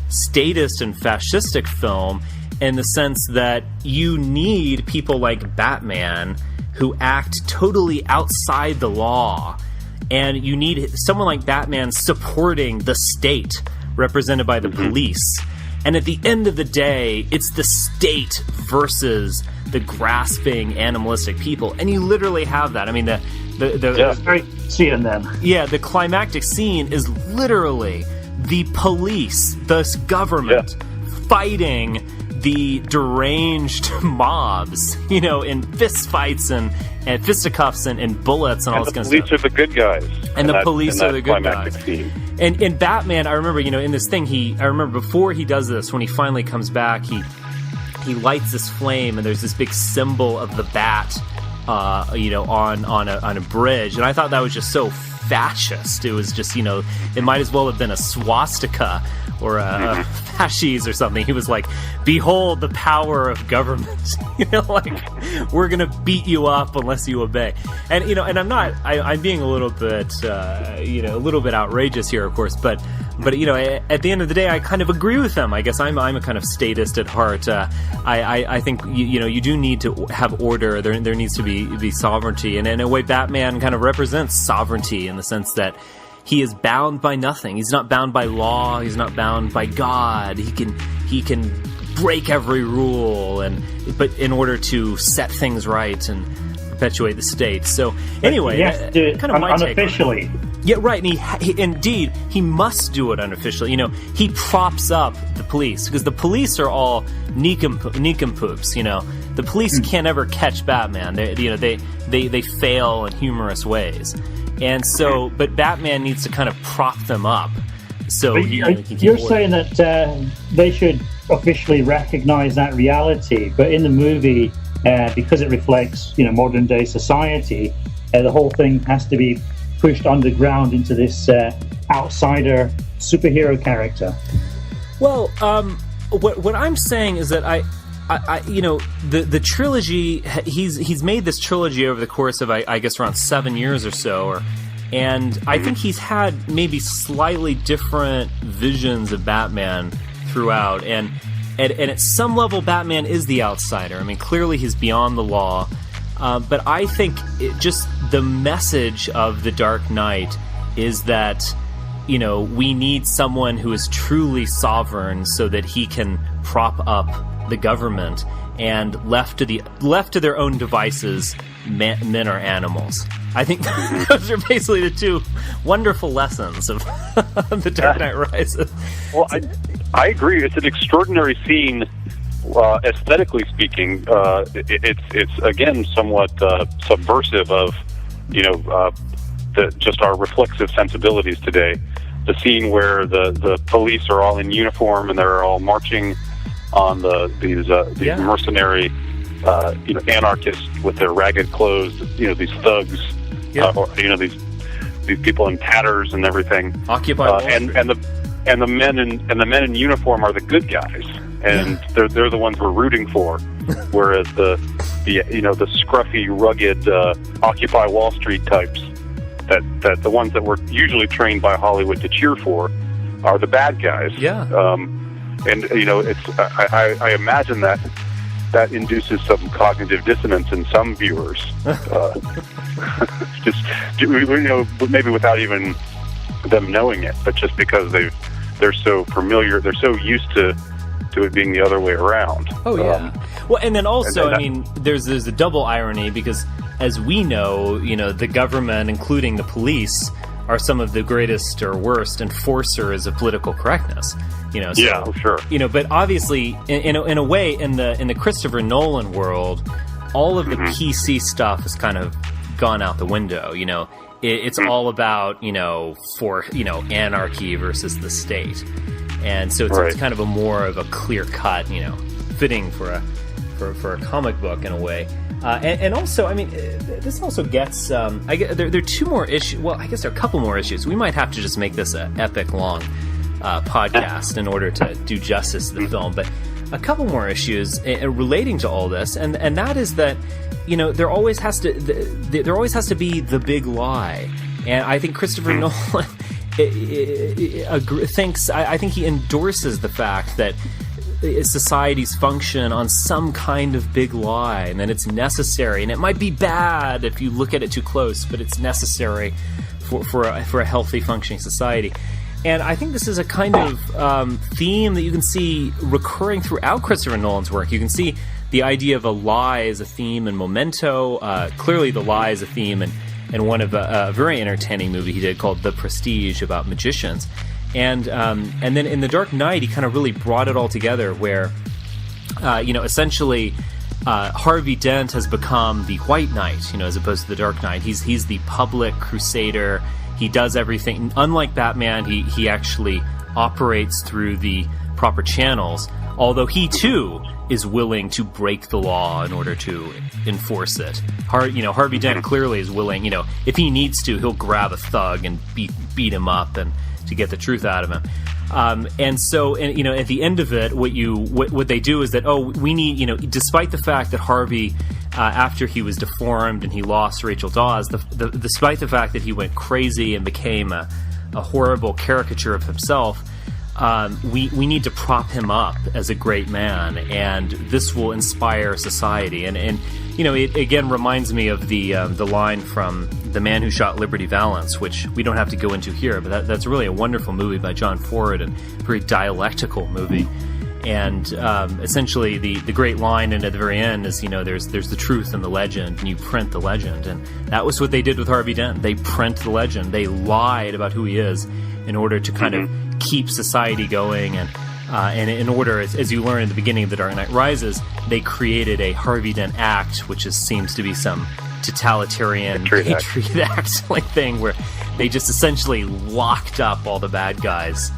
[SPEAKER 2] statist and fascistic film, in the sense that you need people like Batman who act totally outside the law, and you need someone like Batman supporting the state, represented by the police. And at the end of the day, it's the state versus the grasping, animalistic people, and you literally have that. I mean,
[SPEAKER 3] it's very CNN.
[SPEAKER 2] Yeah, the climactic scene is literally the police, the government, fighting the deranged mobs, in fist fights and fisticuffs and bullets and all this kind of stuff.
[SPEAKER 4] The police are the good guys.
[SPEAKER 2] And the police are the good guys. And in Batman, I remember, in this thing, I remember before he does this, when he finally comes back, he he lights this flame, and there's this big symbol of the bat, on a bridge, and I thought that was just so fascist. It was just, it might as well have been a swastika or a fasces or something. He was like, behold the power of government. We're gonna beat you up unless you obey. And I'm being a little bit outrageous here, of course, but at the end of the day, I kind of agree with them. I guess I'm a kind of statist at heart. I think you do need to have order. There needs to be sovereignty, and in a way, Batman kind of represents sovereignty in the sense that he is bound by nothing. He's not bound by law. He's not bound by God. He can break every rule, but in order to set things right and perpetuate the state. So anyway,
[SPEAKER 3] he has to do it
[SPEAKER 2] kind of my
[SPEAKER 3] unofficially.
[SPEAKER 2] Yeah, right. And he must do it unofficially. He props up the police because the police are all nincompoops. The police can't ever catch Batman. They fail in humorous ways, and so but Batman needs to kind of prop them up. So
[SPEAKER 3] you're saying that they should officially recognize that reality, but in the movie, because it reflects modern day society, the whole thing has to be pushed underground into this outsider superhero character.
[SPEAKER 2] Well, what I'm saying is that the trilogy, he's made this trilogy over the course of I guess around 7 years or so, and I think he's had maybe slightly different visions of Batman throughout, and at some level Batman is the outsider. I mean, clearly he's beyond the law. But I think just the message of The Dark Knight is that, we need someone who is truly sovereign so that he can prop up the government, and left to their own devices, men are animals. I think those are basically the two wonderful lessons of The Dark Knight Rises.
[SPEAKER 4] Well, I agree. It's an extraordinary scene. Aesthetically speaking, it's again somewhat subversive of just our reflexive sensibilities today. The scene where the police are all in uniform and they're all marching on these mercenary anarchists with their ragged clothes, these thugs, or these people in tatters and everything.
[SPEAKER 2] Occupy Wall Street.
[SPEAKER 4] And the men in uniform are the good guys. And they're the ones we're rooting for, whereas the scruffy, rugged Occupy Wall Street types, that the ones that we're usually trained by Hollywood to cheer for, are the bad guys.
[SPEAKER 2] Yeah.
[SPEAKER 4] It's I imagine that induces some cognitive dissonance in some viewers, just maybe without even them knowing it, but just because they're so familiar, they're so used to it being the other way around.
[SPEAKER 2] Oh yeah. Well, and then also, there's a double irony because, as we know, the government, including the police, are some of the greatest or worst enforcers of political correctness.
[SPEAKER 4] Yeah, sure.
[SPEAKER 2] But obviously, in a way, in the Christopher Nolan world, all of the PC stuff has kind of gone out the window. It's all about anarchy versus the state. And so it's kind of a more of a clear cut, fitting for a comic book in a way. And also, this also gets. There are two more issues. Well, I guess there are a couple more issues. We might have to just make this an epic long podcast in order to do justice to the film. But a couple more issues relating to all this, and that is that there always has to be the big lie, and I think Christopher Nolan. I think he endorses the fact that societies function on some kind of big lie, and that it's necessary, and it might be bad if you look at it too close, but it's necessary for a healthy functioning society. And I think this is a kind of theme that you can see recurring throughout Christopher Nolan's work. You can see the idea of a lie as a theme in Memento. Clearly the lie is a theme and one of a very entertaining movie he did called The Prestige about magicians. And then in The Dark Knight, he kind of really brought it all together where, essentially Harvey Dent has become the White Knight, as opposed to the Dark Knight. He's the public crusader. He does everything. Unlike Batman, he actually operates through the proper channels, although he too is willing to break the law in order to enforce it. Harvey Dent clearly is willing, if he needs to, he'll grab a thug and beat him up and to get the truth out of him. And so, at the end of it, what they do is that, we need, despite the fact that Harvey, after he was deformed and he lost Rachel Dawes, despite the fact that he went crazy and became a horrible caricature of himself, we need to prop him up as a great man, and this will inspire society. And it again reminds me of the line from The Man Who Shot Liberty Valance, which we don't have to go into here, but that's really a wonderful movie by John Ford, and a very dialectical movie. And essentially, the great line at the very end is, there's the truth and the legend, and you print the legend. And that was what they did with Harvey Dent. They print the legend. They lied about who he is in order to kind of keep society going. And in order, as you learn in the beginning of The Dark Knight Rises, they created a Harvey Dent Act, which seems to be some totalitarian Patriot Act like thing, where they just essentially locked up all the bad guys.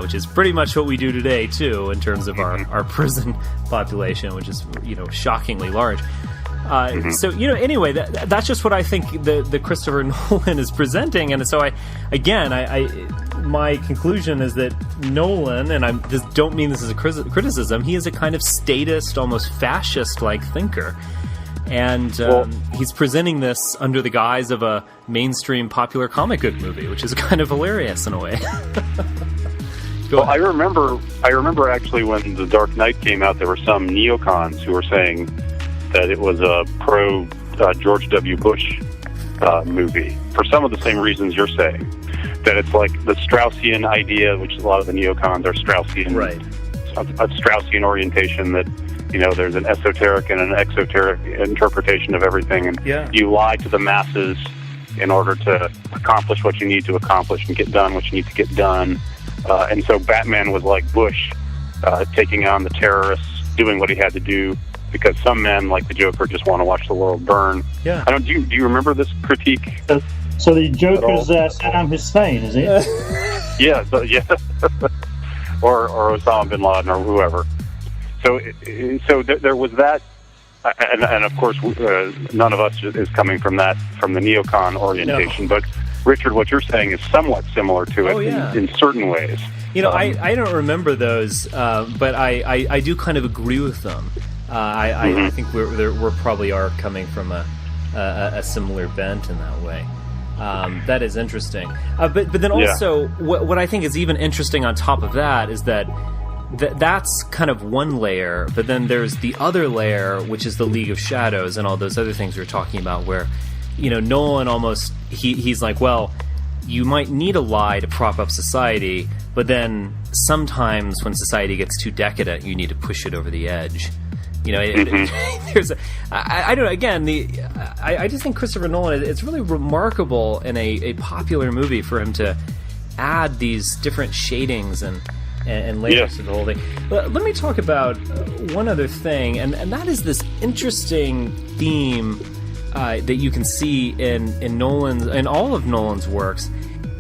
[SPEAKER 2] Which is pretty much what we do today, too, in terms of our prison population, which is, shockingly large. So, anyway, that's just what I think the Christopher Nolan is presenting. And so, my conclusion is that Nolan, and I don't mean this as a criticism, he is a kind of statist, almost fascist-like thinker. And he's presenting this under the guise of a mainstream popular comic book movie, which is kind of hilarious in a way.
[SPEAKER 4] Well, I remember actually when The Dark Knight came out, there were some neocons who were saying that it was a pro George W. Bush movie for some of the same reasons you're saying. That it's like the Straussian idea, which a lot of the neocons are Straussian,
[SPEAKER 2] right?
[SPEAKER 4] A Straussian orientation that, there's an esoteric and an exoteric interpretation of everything, and you lie to the masses in order to accomplish what you need to accomplish and get done what you need to get done. And so Batman was like Bush, taking on the terrorists, doing what he had to do, because some men, like the Joker, just want to watch the world burn.
[SPEAKER 2] Yeah.
[SPEAKER 4] Do you remember this critique?
[SPEAKER 3] So the Joker's Saddam Hussein, is it?
[SPEAKER 4] Yeah. Or Osama bin Laden or whoever. So there was that, and of course, none of us is coming from the neocon orientation,
[SPEAKER 2] No.
[SPEAKER 4] but Richard, what you're saying is somewhat similar to it in certain ways.
[SPEAKER 2] I don't remember those, but I do kind of agree with them. I think we're probably are coming from a similar bent in that way. That is interesting. But then also, what I think is even interesting on top of that is that's kind of one layer, but then there's the other layer, which is the League of Shadows and all those other things we were talking about, where Nolan almost he's like, well, you might need a lie to prop up society, but then sometimes when society gets too decadent, you need to push it over the edge. There's I don't know. Again, I just think Christopher Nolan, it's really remarkable in a popular movie for him to add these different shadings and layers to the whole thing. Let me talk about one other thing, and that is this interesting theme that you can see in Nolan's, in all of Nolan's works.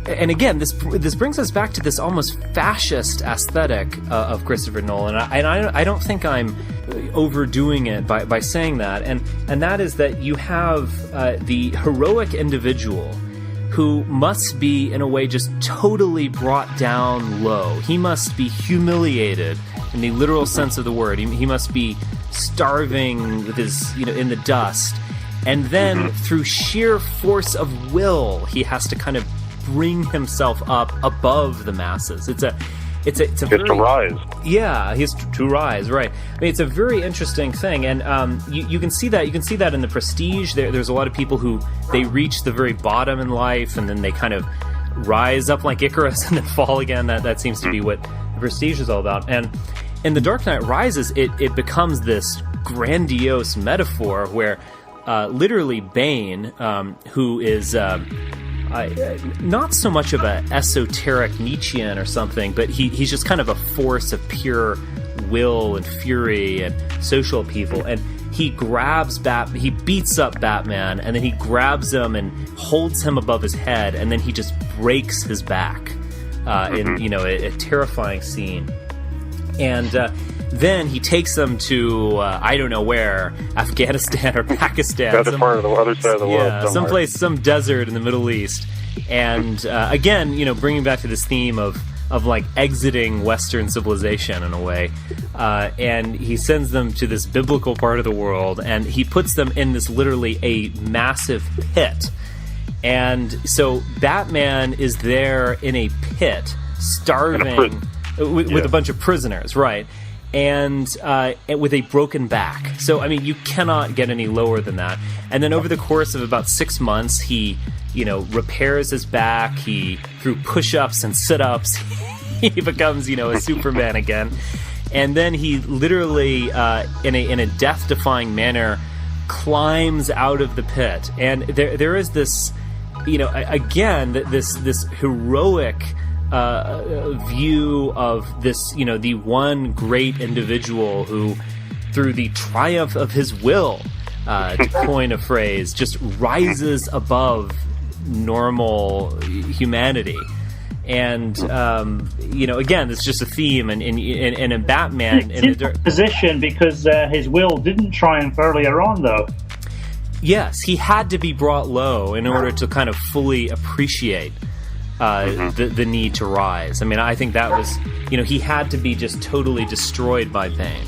[SPEAKER 2] And again, this brings us back to this almost fascist aesthetic of Christopher Nolan. And I don't think I'm overdoing it by saying that. And that is that you have the heroic individual who must be, in a way, just totally brought down low. He must be humiliated in the literal sense of the word. He must be starving with his, in the dust. And then, through sheer force of will, he has to kind of bring himself up above the masses. It's a
[SPEAKER 4] he has to rise.
[SPEAKER 2] Yeah, he has to rise. Right. I mean, it's a very interesting thing, and you can see that. You can see that in The Prestige. There's a lot of people who they reach the very bottom in life, and then they kind of rise up like Icarus and then fall again. That seems to be what The Prestige is all about. And in The Dark Knight Rises, it becomes this grandiose metaphor where literally Bane, who is not so much of an esoteric Nietzschean or something, but he's just kind of a force of pure will and fury and social upheaval. And he he beats up Batman, and then he grabs him and holds him above his head, and then he just breaks his back in a terrifying scene. And then he takes them to, I don't know where, Afghanistan or Pakistan.
[SPEAKER 4] Other side of the world.
[SPEAKER 2] Yeah, someplace, some desert in the Middle East. And again, bringing back to this theme of like exiting Western civilization in a way. And he sends them to this biblical part of the world, and he puts them in this literally a massive pit. And so Batman is there in a pit, starving, with a bunch of prisoners, right? And with a broken back. So, I mean, you cannot get any lower than that. And then over the course of about 6 months, he, repairs his back. He, through push-ups and sit-ups, he becomes, a Superman again. And then he literally, in a death-defying manner, climbs out of the pit. And there is this, again, this heroic view of this, the one great individual who, through the triumph of his will, to coin a phrase, just rises above normal humanity. And again, it's just a theme, and in Batman,
[SPEAKER 3] it's in a position because his will didn't triumph earlier on, though.
[SPEAKER 2] Yes, he had to be brought low in order to kind of fully appreciate the need to rise. I mean, I think that was, he had to be just totally destroyed by pain.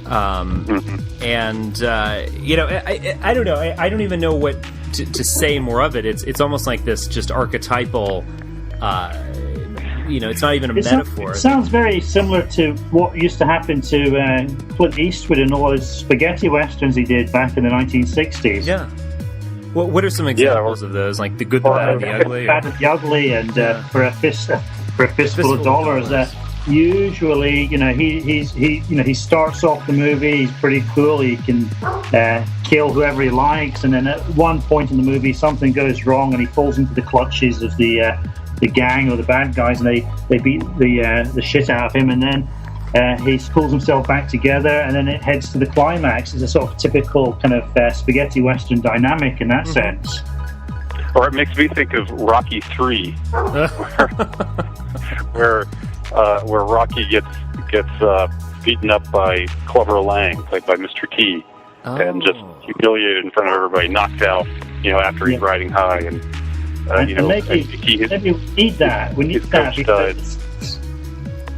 [SPEAKER 2] And I don't know. I don't even know what to say more of it. It's almost like this just archetypal. It's not even a metaphor.
[SPEAKER 3] It sounds very similar to what used to happen to Clint Eastwood in all those spaghetti westerns he did back in the 1960s.
[SPEAKER 2] Yeah. Well, what are some examples of those? Like The Good, the Bad, and the Ugly?
[SPEAKER 3] The Bad and the Ugly, and for a fistful of dollars. Usually, he starts off the movie. He's pretty cool. He can kill whoever he likes, and then at one point in the movie, something goes wrong, and he falls into the clutches of the gang or the bad guys, and they beat the shit out of him, and then he pulls himself back together, and then it heads to the climax. It's a sort of typical kind of spaghetti western dynamic in that sense.
[SPEAKER 4] Or it makes me think of Rocky III, where Rocky gets beaten up by Clubber Lang, played by Mr. T, and just humiliated in front of everybody, knocked out, after he's riding high, and
[SPEAKER 3] maybe we need that. We need that because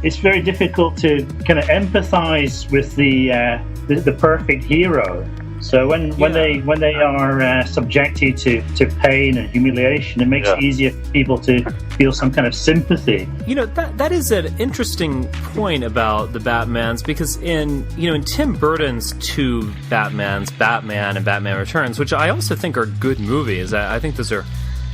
[SPEAKER 3] it's very difficult to kind of empathize with the perfect hero. So when they are subjected to pain and humiliation, it makes it easier for people to feel some kind of sympathy.
[SPEAKER 2] That is an interesting point about the Batmans, because in Tim Burton's two Batmans, Batman and Batman Returns, which I also think are good movies. I think those are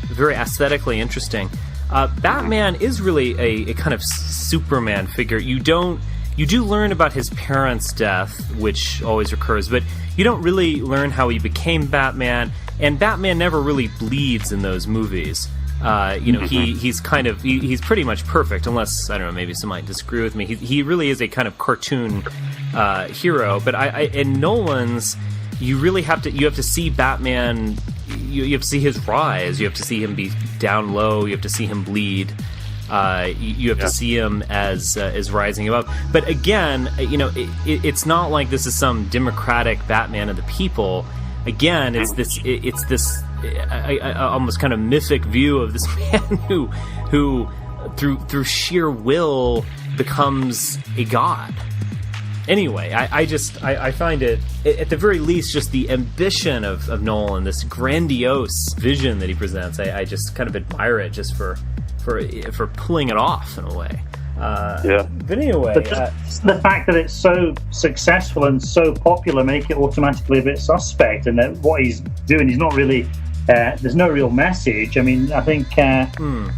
[SPEAKER 2] very aesthetically interesting. Batman is really a kind of Superman figure. You do learn about his parents' death, which always recurs, but you don't really learn how he became Batman, and Batman never really bleeds in those movies. He's pretty much perfect, unless, I don't know, maybe some might disagree with me. He really is a kind of cartoon hero, but in Nolan's, you have to see Batman. You have to see his rise. You have to see him be down low. You have to see him bleed. You have to see him as rising above. But again, it's not like this is some democratic Batman of the people. Again, it's this almost kind of mythic view of this man who through sheer will becomes a god. Anyway, I find it, at the very least, just the ambition of Nolan, this grandiose vision that he presents. I just kind of admire it just for pulling it off in a way. But anyway,
[SPEAKER 3] but the fact that it's so successful and so popular make it automatically a bit suspect, and that what he's doing is not really. There's no real message. I mean, I think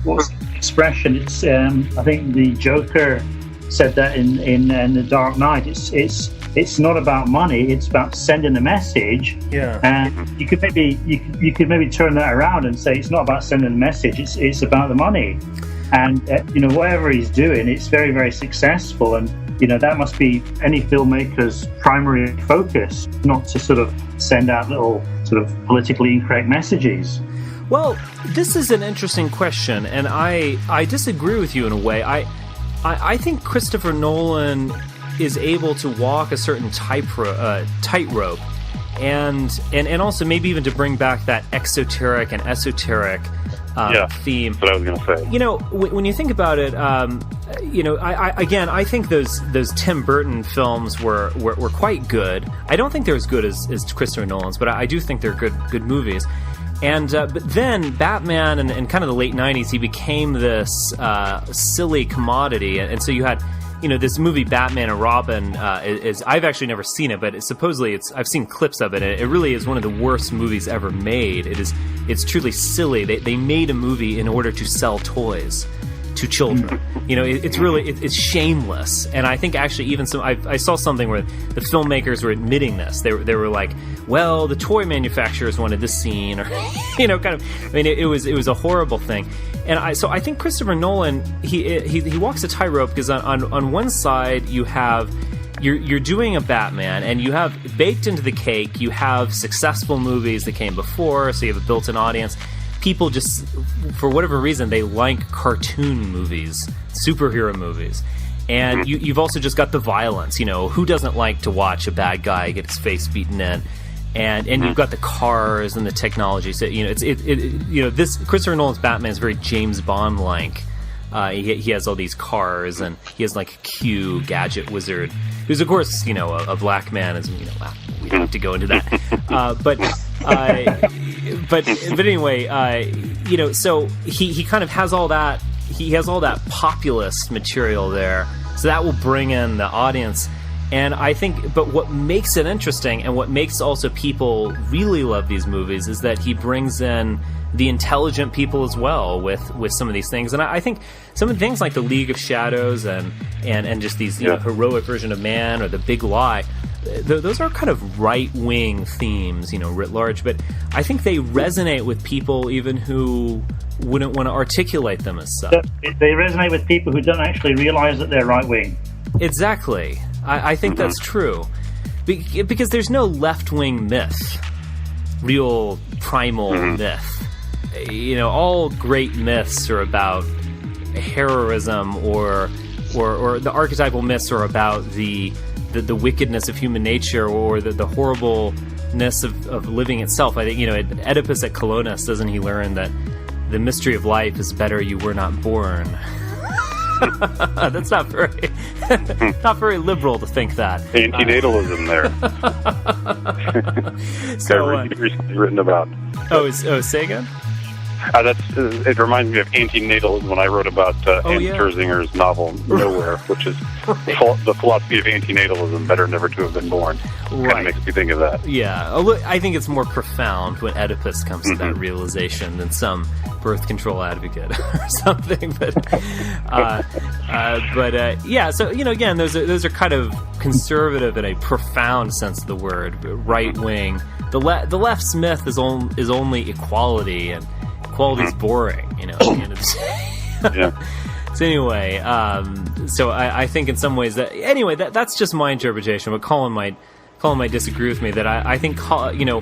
[SPEAKER 3] what's the expression? It's I think the Joker said that in The Dark Knight. It's not about money. It's about sending a message.
[SPEAKER 2] Yeah.
[SPEAKER 3] And you could maybe turn that around and say it's not about sending a message. It's about the money. And whatever he's doing, it's very, very successful. And that must be any filmmaker's primary focus, not to sort of send out little sort of politically incorrect messages.
[SPEAKER 2] Well, this is an interesting question, and I disagree with you in a way. I think Christopher Nolan is able to walk a certain tightrope, and also maybe even to bring back that exoteric and esoteric theme.
[SPEAKER 4] That's what I was going to say.
[SPEAKER 2] You know, when you think about it, you know, I think those Tim Burton films were quite good. I don't think they're as good as Christopher Nolan's, but I do think they're good movies. And but then Batman and kind of the late 90s, he became this silly commodity, and so you had, you know, this movie Batman and Robin is I've actually never seen it, but I've seen clips of it. And it really is one of the worst movies ever made. It's truly silly. They made a movie in order to sell toys to children. You know, it's shameless. And I think actually even I saw something where the filmmakers were admitting this. They were like, well, the toy manufacturers wanted this scene, or you know, kind of. I mean, it was a horrible thing. And I think Christopher Nolan he walks a tightrope, because on one side you have you're doing a Batman, and you have baked into the cake, you have successful movies that came before, so you have a built-in audience. People just, for whatever reason, they like cartoon movies, superhero movies. And you've also just got the violence. You know, who doesn't like to watch a bad guy get his face beaten in? And you've got the cars and the technology. So, you know, you know, this Christopher Nolan's Batman is very James Bond-like. He has all these cars, and he has like a Q gadget wizard, who's of course, you know, a black man. Is, you know, we don't have to go into that. But anyway, you know, so he kind of has all that. He has all that populist material there, so that will bring in the audience. And I think, but what makes it interesting, and what makes also people really love these movies, is that he brings in the intelligent people as well with some of these things. And I think some of the things like the League of Shadows and just these, you know, heroic version of man, or the Big Lie, those are kind of right-wing themes, you know, writ large. But I think they resonate with people even who wouldn't want to articulate them as such.
[SPEAKER 3] They resonate with people who don't actually realize that they're right-wing.
[SPEAKER 2] Exactly. I think that's true. Because there's no left-wing myth, real primal myth. You know, all great myths are about heroism, or the archetypal myths are about the wickedness of human nature, or the horribleness of living itself. I think, you know, Oedipus at Colonus, doesn't he learn that the mystery of life is better you were not born? That's not very liberal to think that.
[SPEAKER 4] Antinatalism there.
[SPEAKER 2] So
[SPEAKER 4] recently written about.
[SPEAKER 2] Say again?
[SPEAKER 4] It reminds me of antinatalism when I wrote about Anne Scherzinger's novel Nowhere, which is the philosophy of antinatalism, better never to have been born. Kind of makes me think of that.
[SPEAKER 2] Yeah, I think it's more profound when Oedipus comes to that realization than some birth control advocate or something. But yeah, so, you know, again, those are kind of conservative in a profound sense of the word, right wing. The left's myth is only equality, and equality's boring, you know, at the end of the day.
[SPEAKER 4] Yeah.
[SPEAKER 2] So anyway, so I think in some ways that's just my interpretation, but Colin might disagree with me. That I think, you know,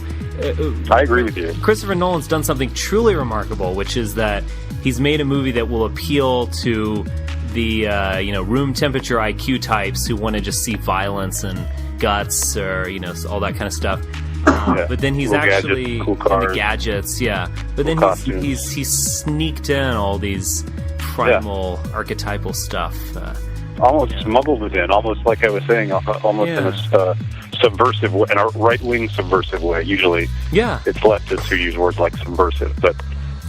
[SPEAKER 4] I agree with you.
[SPEAKER 2] Christopher Nolan's done something truly remarkable, which is that he's made a movie that will appeal to the you know, room temperature IQ types who want to just see violence and guts, or, you know, all that kind of stuff. But then he's actually
[SPEAKER 4] cool cars,
[SPEAKER 2] and the gadgets, But then he's sneaked in all these primal archetypal stuff.
[SPEAKER 4] Almost smuggled it in, almost like I was saying, almost in a subversive way, in a right-wing subversive way. Usually, it's leftists who use words like subversive, but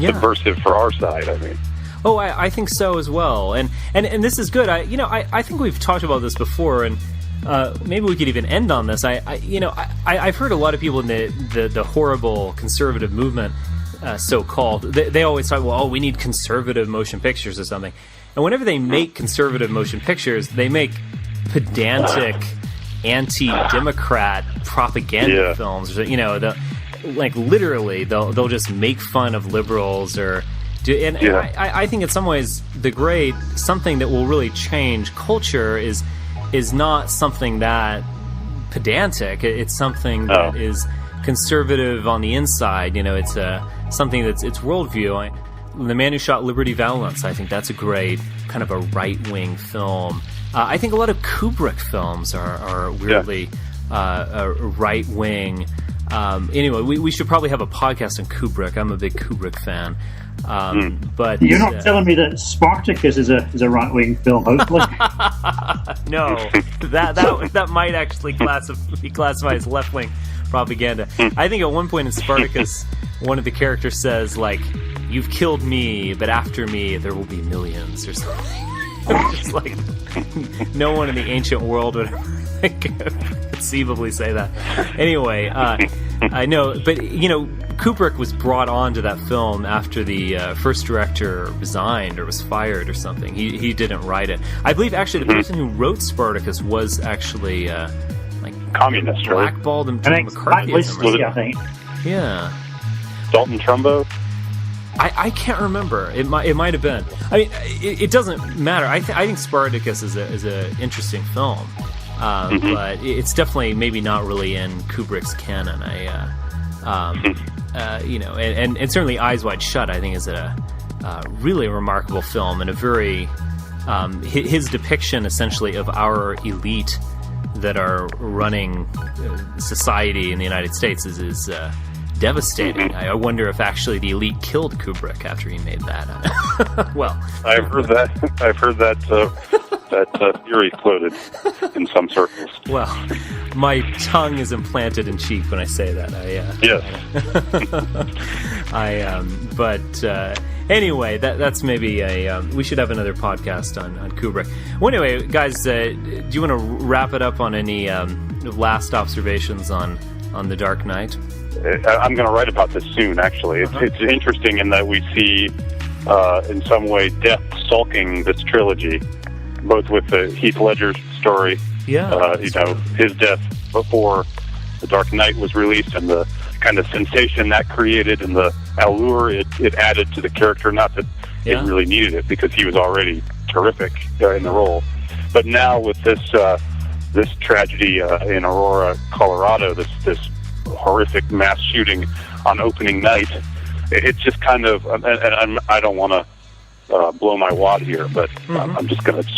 [SPEAKER 4] subversive for our side, I mean.
[SPEAKER 2] Oh, I think so as well, and this is good. I think we've talked about this before, and maybe we could even end on this. I've heard a lot of people in the horrible conservative movement, so-called. They always talk, well, we need conservative motion pictures or something. And whenever they make conservative motion pictures, they make pedantic, anti-democrat propaganda films. You know, like literally, they'll just make fun of liberals or. And I think in some ways something that will really change culture is not something that pedantic. It's something that is conservative on the inside. You know, it's something that's it's worldview. The Man Who Shot Liberty Valance, I think that's a great kind of a right-wing film. I think a lot of Kubrick films are weirdly right-wing. Anyway, we should probably have a podcast on Kubrick. I'm a big Kubrick fan. But
[SPEAKER 3] you're not telling me that Spartacus is a right-wing film, hopefully.
[SPEAKER 2] No, that might actually be classified as left-wing propaganda. I think at one point in Spartacus, one of the characters says, like, "You've killed me, but after me there will be millions," or something. Just like, no one in the ancient world would ever conceivably say that. Anyway, I know, but Kubrick was brought on to that film after the first director resigned or was fired or something. He didn't write it. I believe actually the person who wrote Spartacus was actually like
[SPEAKER 4] communist,
[SPEAKER 2] blackballed him to McCarthyism.
[SPEAKER 3] I think.
[SPEAKER 2] Yeah.
[SPEAKER 4] Dalton Trumbo.
[SPEAKER 2] I can't remember. It might have been. I mean, it doesn't matter. I think Spartacus is a interesting film, but it's definitely maybe not really in Kubrick's canon. And certainly Eyes Wide Shut, I think, is a really remarkable film and a very his depiction essentially of our elite that are running society in the United States is devastating. I wonder if actually the elite killed Kubrick after he made that. Well,
[SPEAKER 4] I've heard that that theory floated in some circles.
[SPEAKER 2] Well, my tongue is implanted in cheek when I say that. But anyway, that's maybe we should have another podcast on Kubrick. Well, anyway, guys, do you want to wrap it up on any last observations on The Dark Knight?
[SPEAKER 4] I'm going to write about this soon, actually. It's interesting in that we see, in some way, death sulking this trilogy, both with the Heath Ledger story, his death before The Dark Knight was released, and the kind of sensation that created and the allure it added to the character. Not that it really needed it, because he was already terrific in the role. But now with this tragedy in Aurora, Colorado, this horrific mass shooting on opening night, it's just kind of, and I don't want to blow my wad here, but I'm just going to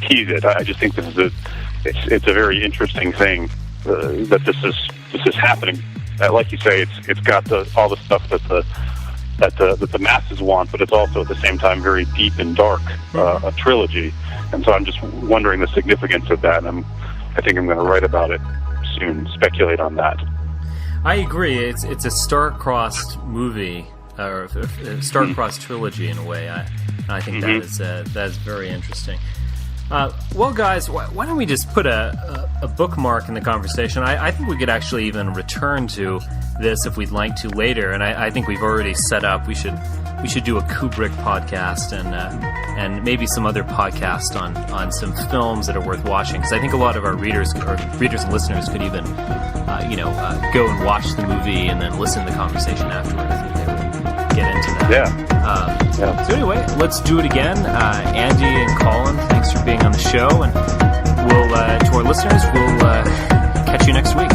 [SPEAKER 4] tease it. I just think it's a very interesting thing that this is happening. Like you say, it's got all the stuff that the masses want, but it's also at the same time very deep and dark, a trilogy. And so I'm just wondering the significance of that. And I think I'm going to write about it soon, speculate on that.
[SPEAKER 2] I agree. It's a star-crossed movie, or a star-crossed trilogy in a way. I think that is very interesting. Well, guys, why don't we just put a bookmark in the conversation? I think we could actually even return to this if we'd like to later, and I think we've already set up. We should do a Kubrick podcast and maybe some other podcast on some films that are worth watching, because I think a lot of our readers and listeners could even go and watch the movie and then listen to the conversation afterward. I think they would get into that. So anyway, let's do it again. Andy and Colin, thanks for being on the show, and we'll to our listeners, we'll catch you next week.